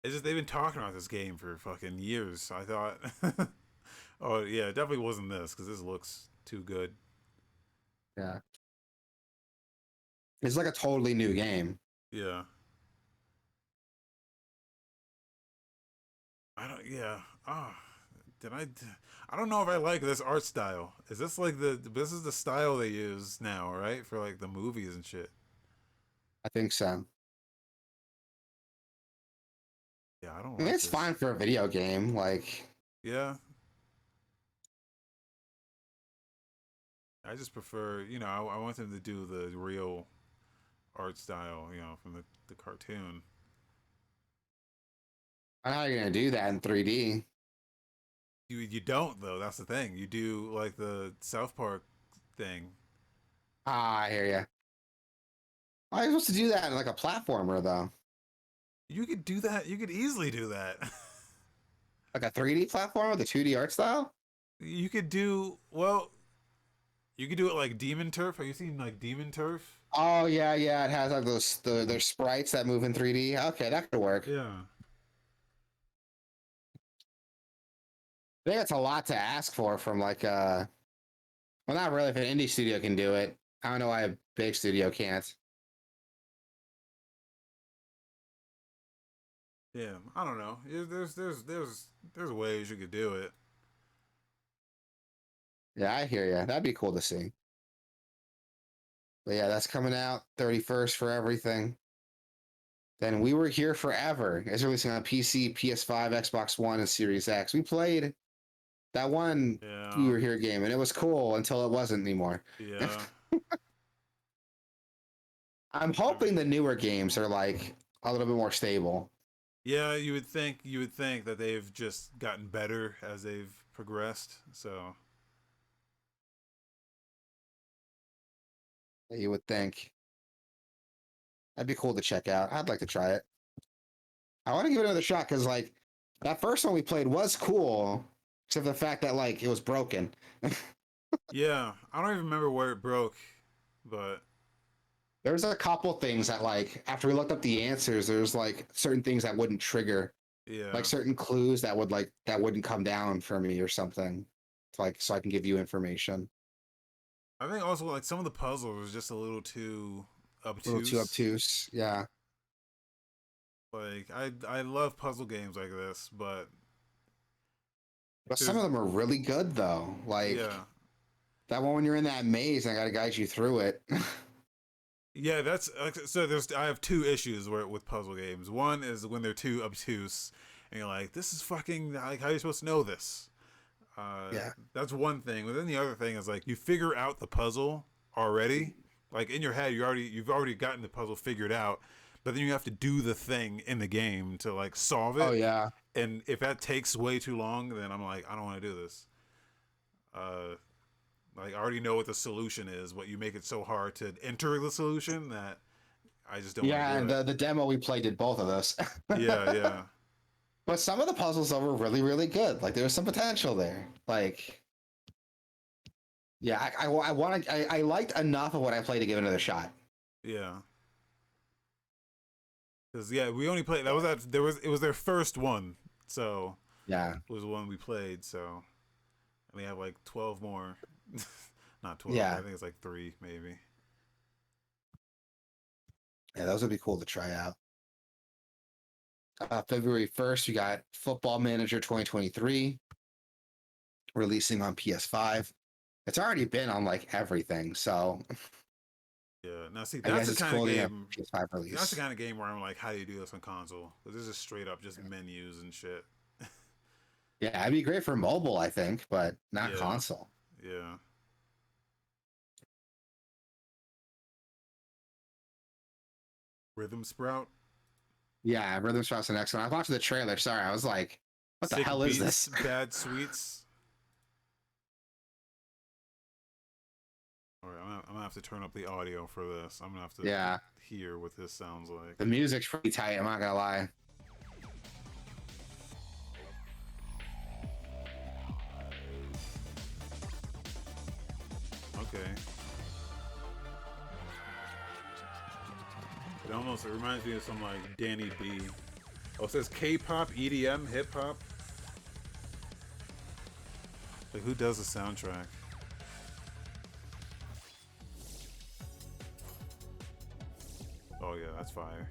It's just they've been talking about this game for fucking years. I thought. Oh yeah, it definitely wasn't this because this looks too good. Yeah, it's like a totally new game. Yeah. I don't. Yeah. Ah. Did I? I don't know if I like this art style. Is this like this is the style they use now, right? For like the movies and shit. I think so. Yeah, I don't I mean, like it's this. fine for a video game. Like, Yeah. I just prefer, I want them to do the real art style, from the cartoon. I know how you're gonna do that in 3D. You don't though. That's the thing. You do like the South Park thing. Ah, I hear you. I was supposed to do that in like a platformer though, You could do that. You could easily do that. like a 3D platform with a 2D art style. You could do well. You could do it like Demon Turf. Have you seen like Demon Turf? Oh yeah, yeah. It has like there's sprites that move in 3D. Okay, that could work. Yeah. I think it's a lot to ask for from like well, not really. If an indie studio can do it, I don't know why a big studio can't. Yeah. I don't know. There's ways you could do it. Yeah, I hear you. That'd be cool to see. But yeah, that's coming out 31st for everything. Then We Were Here Forever is releasing on PC, PS5, Xbox One, and Series X. We played that one We Yeah. Were Here game, and it was cool until it wasn't anymore. Yeah. I'm I mean, hoping the newer games are like a little bit more stable. yeah. You would think that they've just gotten better as they've progressed. So You would think. That'd be cool to check out. I'd like to try it. I want to give it another shot because like that first one we played was cool, except for the fact that like it was broken. yeah, I don't even remember where it broke, but There's a couple things that like after we looked up the answers, there's like certain things that wouldn't trigger, like yeah. certain clues that would like that wouldn't come down for me or something. Like so I can give you information. I think also like some of the puzzles was just a little too A little too obtuse. obtuse. Yeah. Like I love puzzle games like this, but But some there's of them are really good though. Like yeah. that one when you're in that maze and I gotta guide you through it. Yeah, that's so. I have two issues with puzzle games. One is when they're too obtuse, and you're like, "This is fucking like how are you supposed to know this?" Yeah. That's one thing. But then the other thing is like you figure out the puzzle already, like in your head. You've already gotten the puzzle figured out, but then you have to do the thing in the game to like solve Oh it. yeah. And if that takes way too long, then I'm like, I don't want to do this. Uh, like I already know what the solution is, but you make it so hard to enter the solution that I just don't want to Yeah, do and it. the demo we played did both of those. Yeah, yeah, But some of the puzzles though were really, really good. Like there was some potential there. Like, yeah, I want to. I liked enough of what I played to give it another shot. yeah. Because yeah, we only played. That was that. There was it was their first one, so Yeah, it was the one we played. So and we have like 12 more. Not 12. I yeah, think it's like three maybe. yeah. Those would be cool to try out. February 1st, we got Football Manager 2023 releasing on PS5. It's already been on like everything, so Yeah. Now see, I that's guess the it's kind of quoting a game. PS5 That's the release. kind of game where I'm like, how do you do this on console? Because this is straight up just menus and shit. Yeah, it'd be great for mobile, I think, but not Yeah. console. Yeah. Rhythm Sprout. Yeah, Rhythm Sprouts the next one. I was watching the trailer. Sorry, I was like, what the Sick hell is beats, this? bad sweets. All right, I'm gonna have to turn up the audio for this. I'm gonna have to Yeah, hear what this sounds like. the music's pretty tight. I'm not gonna lie. Okay. It reminds me of some like Danny B. Oh, it says K-pop, EDM, hip hop. Like who does the soundtrack? Oh yeah, that's fire.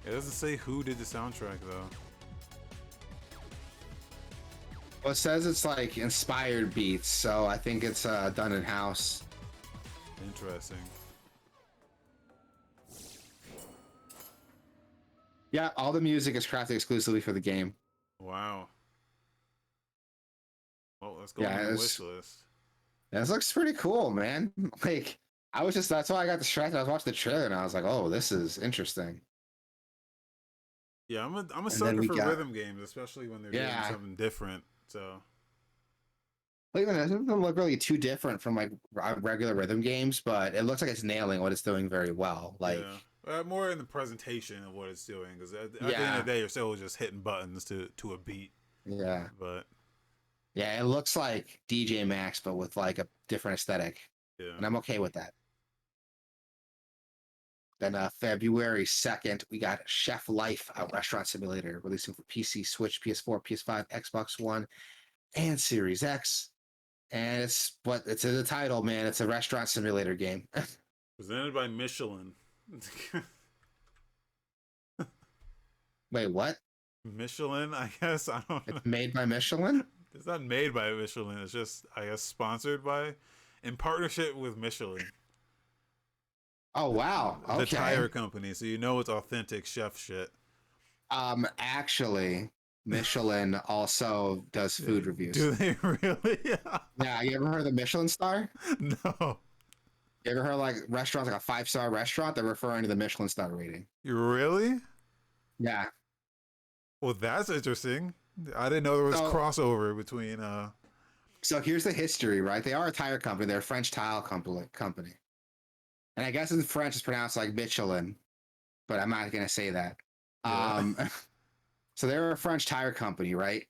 It doesn't say who did the soundtrack though. Well, it says it's like inspired beats, so I think it's done in house. Interesting. Yeah, all the music is crafted exclusively for the game. Wow. Well, let's go Yeah, on the wish list. this looks pretty cool, man. Like, that's why I got distracted. I was watching the trailer and I was like, oh, this is interesting. Yeah, I'm a And then sucker we for got, rhythm games, especially when they're doing yeah, something different. So like, it doesn't look really too different from like regular rhythm games, but it looks like it's nailing what it's doing very well. Like, yeah, more in the presentation of what it's doing, because at the end yeah, of the day, you're still just hitting buttons to a beat. yeah, But yeah, it looks like DJ Max, but with like a different aesthetic, yeah, and I'm okay with that. Then February 2nd, we got Chef Life, a restaurant simulator, releasing for PC, Switch, PS4, PS5, Xbox One, and Series X. And it's in the title, man. It's a restaurant simulator game. presented by Michelin. Wait, what? Michelin, I guess. I don't know. It's made by Michelin? It's not made by Michelin. It's just, I guess, sponsored by, in partnership with Michelin, Oh wow. the Okay. tire company. So you know it's authentic chef shit. Actually, Michelin also does food reviews. Do they really? Yeah, you ever heard of the Michelin star? No. You ever heard of, like, restaurants, like a 5-star restaurant? They're referring to the Michelin star rating. You really? Yeah. Well, that's interesting. I didn't know there was So, crossover between. so here's the history, right? They are a tire company. They're a French tile company. And I guess in French it's pronounced like Michelin, but I'm not gonna say that. Yeah. So they're a French tire company, right?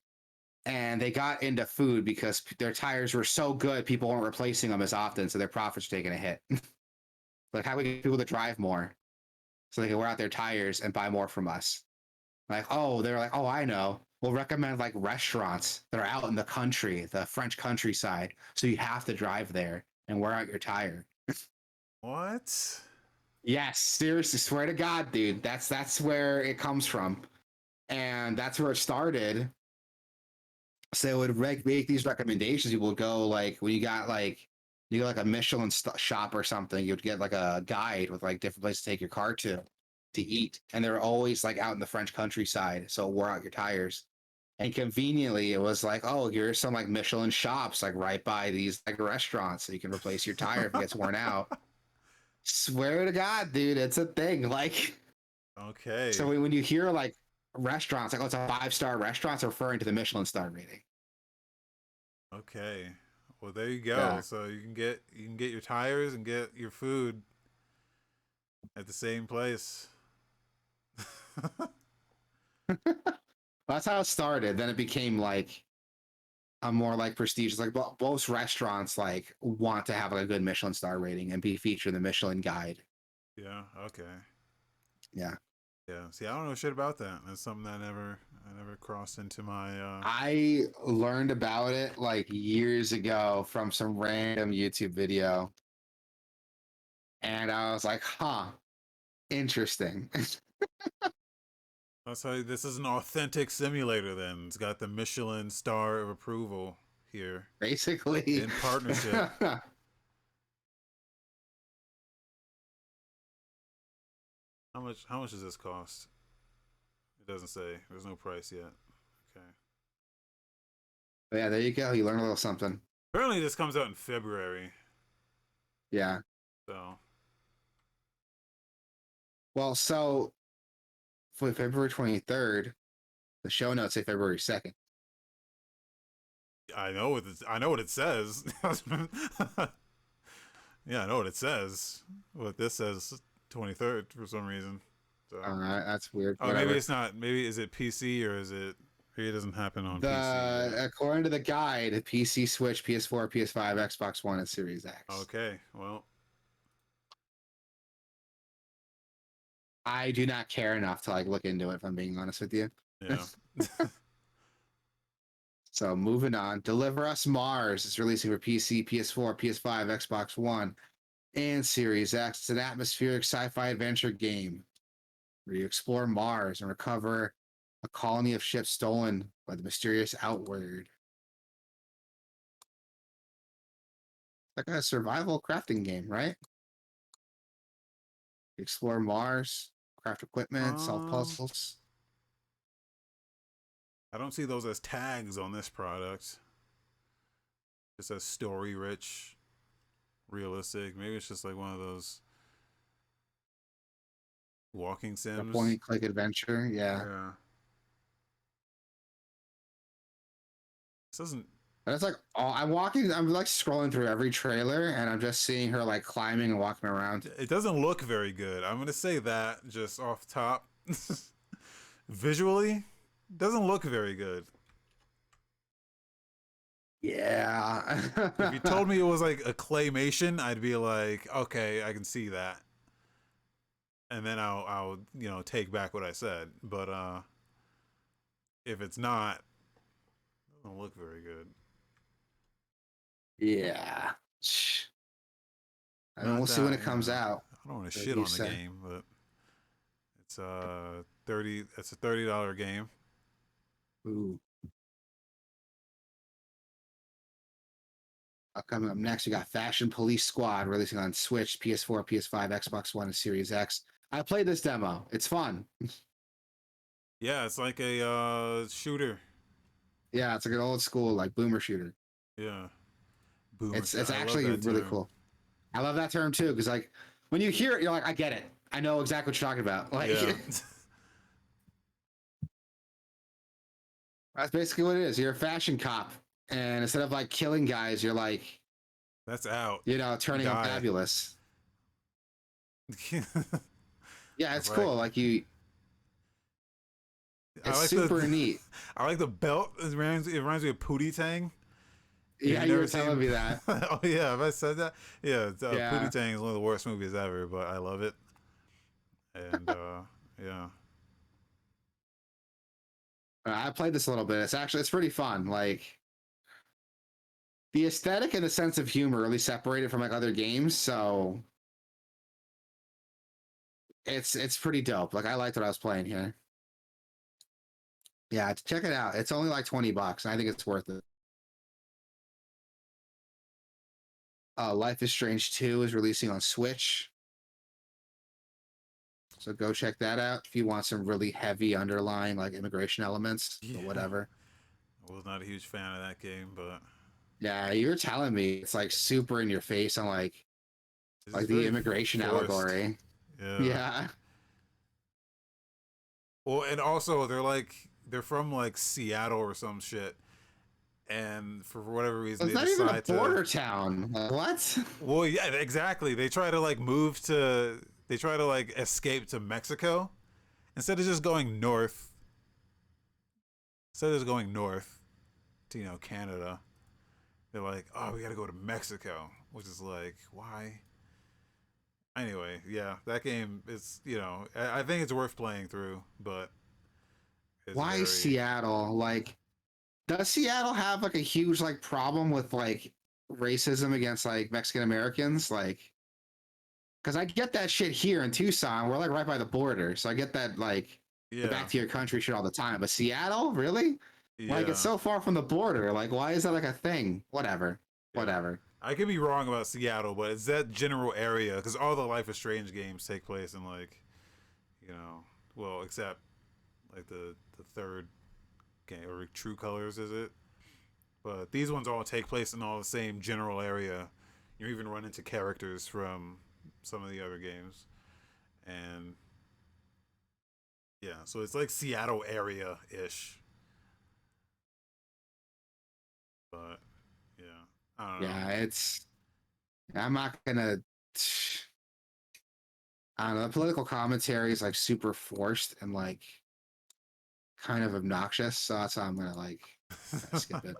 And they got into food because their tires were so good, people weren't replacing them as often, so their profits were taking a hit. Like, how do we get people to drive more so they can wear out their tires and buy more from us? Like, oh, they're like, oh, I know. We'll recommend like restaurants that are out in the country, the French countryside, so you have to drive there and wear out your tire. What? Yes, seriously, swear to God, dude. That's where it comes from, and that's where it started. So it would make these recommendations. People would go like when you got like a Michelin shop or something, you'd get like a guide with like different places to take your car to eat, and they're always like out in the French countryside, so wear out your tires. And conveniently, it was like, oh, here's some like Michelin shops like right by these like restaurants, so you can replace your tire if it gets worn out. Swear to God, dude, it's a thing. Like, Okay. so when you hear like restaurants, like, oh, it's a 5-star restaurant, it's referring to the Michelin star rating. Okay. Well, there you go. Yeah. So you can get your tires and get your food at the same place. That's how it started. Then it became like a more like prestigious, like most restaurants like want to have like a good Michelin star rating and be featured in the Michelin guide. Yeah. Okay. Yeah. Yeah. See, I don't know shit about that. That's something that I never crossed into my. I learned about it like years ago from some random YouTube video. And I was like, huh, interesting. That's how this is an authentic simulator. Then it's got the Michelin star of approval here Basically. in partnership. How much does this cost? It doesn't say. There's no price yet. Okay. Yeah, there you go. You learn a little something. Apparently this comes out in February. Yeah. So Well, so for February 23rd, the show notes say February 2nd. I know what it says. Yeah, I know what it says. What this says 23rd for some reason. So All right, that's weird. oh, Whatever. maybe it's not. Maybe is it PC or is it? Maybe it doesn't happen on PC. According to the guide, PC, Switch, PS4, PS5, Xbox One, and Series X. Okay, well, I do not care enough to like look into it, if I'm being honest with you. yeah. So moving on, Deliver Us Mars is releasing for PC, PS4, PS5, Xbox One, and Series X. It's an atmospheric sci-fi adventure game where you explore Mars and recover a colony of ships stolen by the mysterious Outward. Like a survival crafting game, right? You explore Mars, craft equipment, solve puzzles. I don't see those as tags on this product. It says story rich, realistic. Maybe it's just like one of those walking A sims. point-and-click adventure, yeah. Yeah. This doesn't. And it's like, oh, I'm like scrolling through every trailer, and I'm just seeing her like climbing and walking around. It doesn't look very good. I'm gonna say that just off top. Visually, doesn't look very good. Yeah. If you told me it was like a claymation, I'd be like, okay, I can see that. And then I'll take back what I said. But if it's not, it doesn't look very good. Yeah. I mean, we'll see when it comes out. I don't want to shit on the game, but it's It's a $30 game. Ooh. Coming up next, we got Fashion Police Squad releasing on Switch, PS4, PS5, Xbox One, and Series X. I played this demo. It's fun. Yeah, it's like a shooter. Yeah, it's like an old school like boomer shooter. Yeah. Boomer. It's actually really cool. I love that term too, because like when you hear it, you're like, I get it. I know exactly what you're talking about. Like yeah. That's basically what it is. You're a fashion cop, and instead of like killing guys, you're like, that's out. Turning them fabulous. Yeah, it's cool. Like you, it's like super neat. I like the belt. It reminds me of Pootie. Yeah, you were telling me that. Oh yeah, have I said that? Yeah, Pootie Tang is one of the worst movies ever, but I love it. And yeah. I played this a little bit. It's pretty fun. Like the aesthetic and the sense of humor really separated from like other games, so it's pretty dope. Like I liked what I was playing here. Yeah, check it out. It's only like $20, and I think it's worth it. Life is Strange 2 is releasing on Switch. So go check that out if you want some really heavy underlying like immigration elements or whatever. I was not a huge fan of that game, but yeah, you were telling me it's like super in your face on like the immigration allegory. Yeah. Well, and also they're from like Seattle or some shit. And for whatever reason, it's not even a border town. What? Well, yeah, exactly. They try to like escape to Mexico instead of just going north. Instead of just going north to Canada, they're like, oh, we got to go to Mexico, which is like, why? Anyway, yeah, that game is I think it's worth playing through, but why Seattle? Like, does Seattle have like a huge like problem with like racism against like Mexican Americans? Like, because I get that shit here in Tucson. We're like right by the border, so I get that like the back to your country shit all the time. But Seattle, really? Like it's Yeah, so far from the border. Like why is that like a thing? Whatever. yeah. Whatever. I could be wrong about Seattle, but it's that general area because all the Life is Strange games take place in like, you know, well, except like the third game or True Colors, is it? But these ones all take place in all the same general area. You even run into characters from some of the other games, and yeah, so it's like Seattle area ish. But yeah, I don't know. Yeah, it's I'm not gonna I don't know, the political commentary is like super forced and like kind of obnoxious, so that's how I'm gonna like skip it.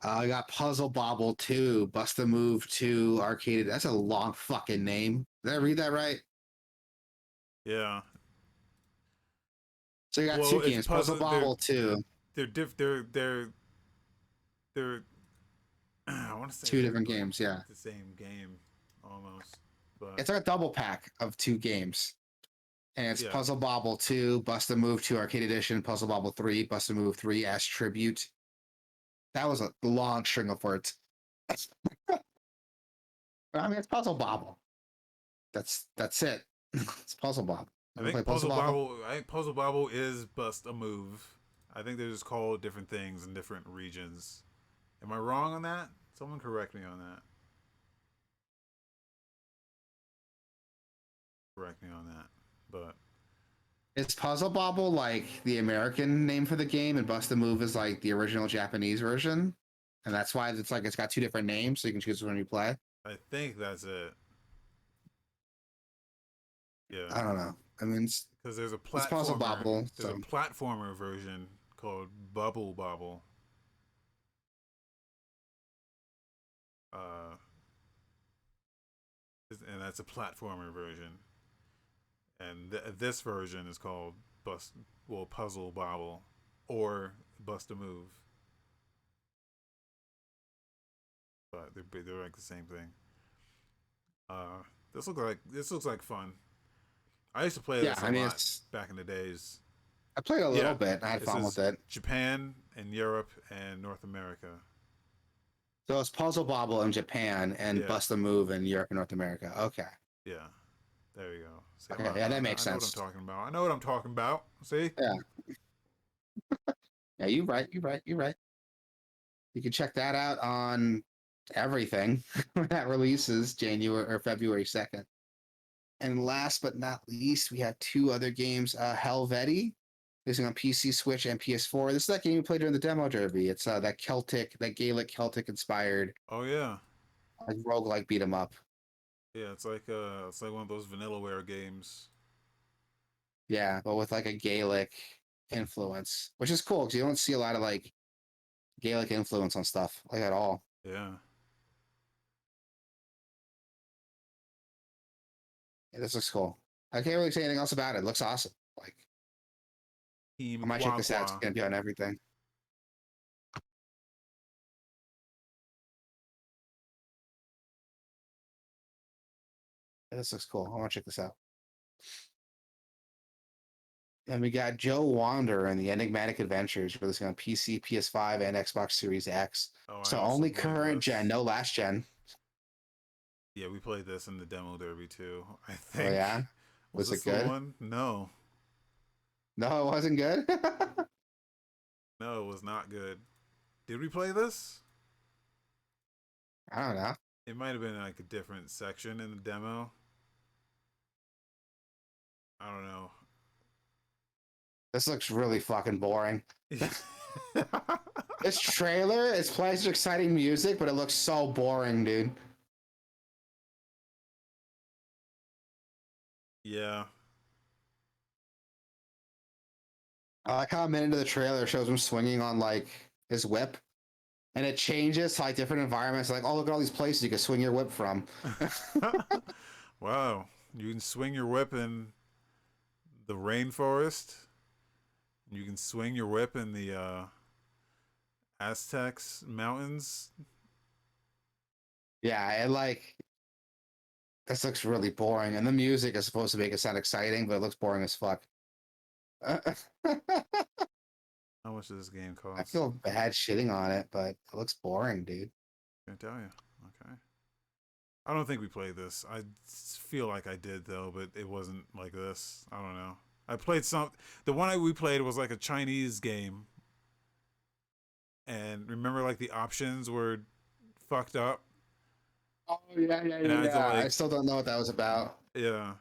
I got Puzzle Bobble 2, Bust a Move 2, Arcade. That's a long fucking name. Did I read that right? Yeah. So you got two Well, it's games, Puzzle puzzle. They're Bobble 2, they're diff. They're. I want to say two they're different like games, yeah. the same game almost, but It's like a double pack of two games. And it's yeah, Puzzle Bobble 2, Bust a Move 2 Arcade Edition, Puzzle Bobble 3, Bust a Move 3 as Tribute. That was a long string of words. I mean, it's Puzzle Bobble. That's it. It's Puzzle Bobble. I Ever play think Puzzle Puzzle Bobble? Bobble. I think Puzzle Bobble is bust a move. I think they're just called different things in different regions. Am I wrong on that? Someone correct me on that. Correct me on that. But Is Puzzle Bobble like the American name for the game, and Bust a Move is like the original Japanese version? And that's why it's like it's got two different names, so you can choose when you play. I think that's it. Yeah, I don't know. I mean, because there's a it's Puzzle platformer. Bobble, There's a so platformer version called Bubble Bobble. Uh, and that's a platformer version. And this version is called Puzzle Bobble or Bust a Move. But they're like the same thing. Uh, this looks like fun. I used to play yeah. this a I mean, lot it's back in the days. I played a little Yeah, bit. I had this fun with is it. Japan and Europe and North America. So it's Puzzle Bobble in Japan and Yeah, Bust a Move in Europe and North America. Okay. yeah. There you go. See, Okay. Yeah, that makes I know what I'm sense. talking about. I know what I'm talking about. See? Yeah. Yeah. You right. You right. You right. You can check that out on everything when that releases January or February 2nd. And last but not least, we have two other games. Helveti, releasing on PC, Switch, and PS4. This is that game you played during the demo derby. It's that Gaelic Celtic inspired Oh yeah, like roguelike beat 'em up. yeah. It's like one of those Vanillaware games. Yeah, but with like a Gaelic influence, which is cool because you don't see a lot of like Gaelic influence on stuff like at all. Yeah. Yeah, this looks cool. I can't really say anything else about it. It looks awesome. Like I Team might check this out. It's Quaqua. gonna be on everything. Yeah, this looks cool. I want to check this out. And we got Joe Wander and the Enigmatic Adventures releasing on PC, PS5, and Xbox Series X. Oh, I So also only played current gen, this. no last gen. Yeah, we played this in the demo derby too. I Oh think. yeah, Was was this it the good? one? No, No, it wasn't good. no, it was not good. Did we play this? I don't know. It might have been like a different section in the demo. I don't know. This looks really fucking boring. Yeah. This trailer is playing such exciting music, but it looks so boring, dude. Yeah. I like how a minute into the trailer shows him swinging on like his whip, and it changes to like different environments. Like, oh, look at all these places you can swing your whip from. Wow. You can swing your whip in the rainforest. You can swing your whip in the Aztecs mountains. Yeah, and like this looks really boring. And the music is supposed to make it sound exciting, but it looks boring as fuck. How much does this game cost? I feel bad shitting on it, but it looks boring, dude. Can't tell you. Okay. I don't think we played this. I feel like I did though, but it wasn't like this. I don't know. I played some. The one we played was like a Chinese game, and remember, like the options were fucked up. Oh yeah. I still don't know what that was about. Yeah.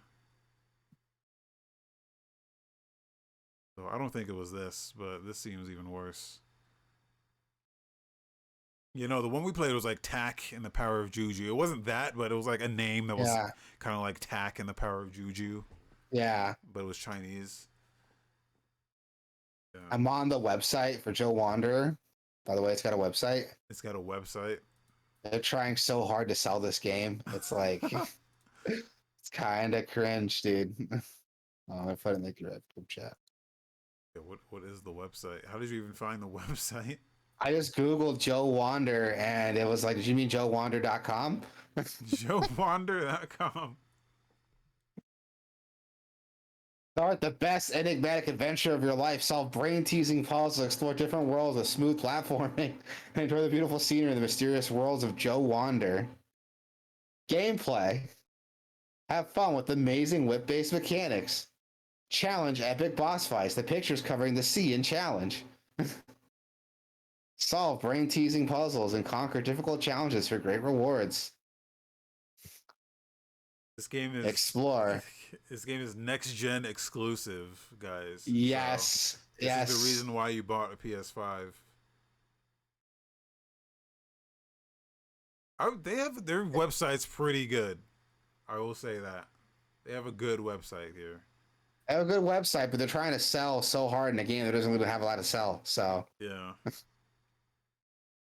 So I don't think it was this, but this seems even worse. You know, the one we played was like Tak and the Power of Juju. It wasn't that, but it was like a name that was kind of like Tak and the Power of Juju. Yeah. But it was Chinese. Yeah. I'm on the website for Joe Wanderer. By the way, it's got a website. It's got a website. They're trying so hard to sell this game. It's like, it's kind of cringe, dude. Oh, I put it in the group chat. Yeah, what is the website? How did you even find the website? I just Googled Joe Wander and it was like, did you mean joewander.com? joewander.com. Start the best enigmatic adventure of your life. Solve brain-teasing puzzles, explore different worlds with smooth platforming, and enjoy the beautiful scenery and the mysterious worlds of Joe Wander. Gameplay. Have fun with amazing whip-based mechanics. Challenge epic boss fights. The pictures covering the sea in challenge. Solve brain-teasing puzzles and conquer difficult challenges for great rewards. This game is explore. This game is next gen exclusive, guys. Yes, so yes. This is the reason why you bought a PS5. They have their website's pretty good. I will say that they have a good website here. They have a good website, but they're trying to sell so hard in a game that doesn't really have a lot to sell. So yeah.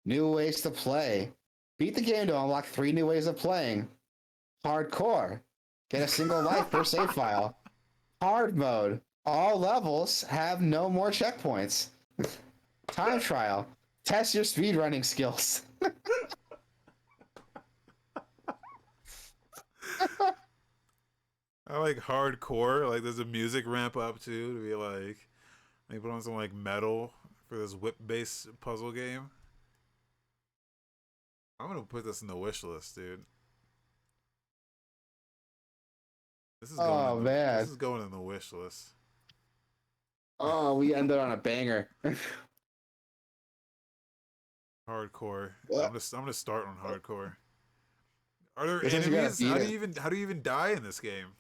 New ways to play. Beat the game to unlock 3 new ways of playing. Hardcore. Get a single life per save file. Hard mode. All levels have no more checkpoints. Time trial. Test your speedrunning skills. I like hardcore. Like there's a music ramp up too to be like, maybe put on some like metal for this whip-based puzzle game. I'm gonna put this in the wish list, dude. This is going man. This is going in the wish list. Oh, we ended on a banger. Hardcore. What? I'm gonna start on hardcore. Are there This enemies? How do you even die in this game?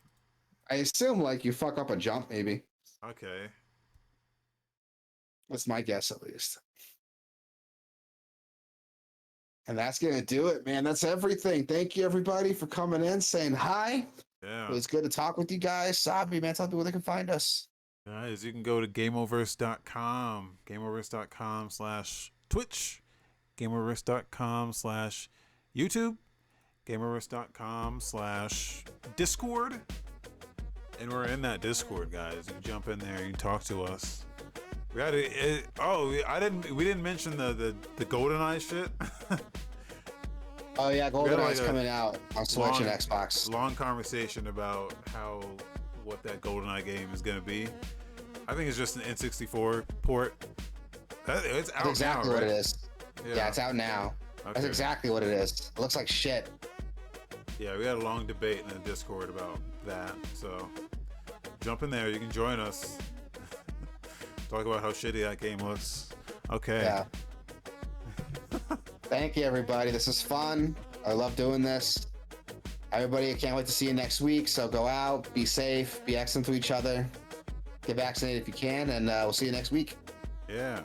I assume like you fuck up a jump, maybe. Okay. That's my guess, at least. And that's gonna do it, man. That's everything. Thank you, everybody, for coming in, saying hi. Yeah. It was good to talk with you guys. Wasabi, man, tell people where they can find us. Guys, you can go to Gameoverse.com, Gameoverse.com/Twitch, Gameoverse.com/YouTube, Gameoverse.com/Discord. And we're in that Discord, guys. You can jump in there, you can talk to us. We had we didn't mention the GoldenEye shit. Oh yeah, GoldenEye's coming out on Switch and Xbox. Long conversation about what that GoldenEye game is gonna be. I think it's just an N64 port. It's out. That's exactly now, right? what it is. Yeah, it's out now. Okay. That's exactly what it is. It looks like shit. Yeah, we had a long debate in the Discord about that. So jump in there. You can join us. Talk about how shitty that game looks. Okay. Yeah. Thank you, everybody. This is fun. I love doing this. Everybody, I can't wait to see you next week. So go out, be safe, be excellent to each other. Get vaccinated if you can, and we'll see you next week. Yeah.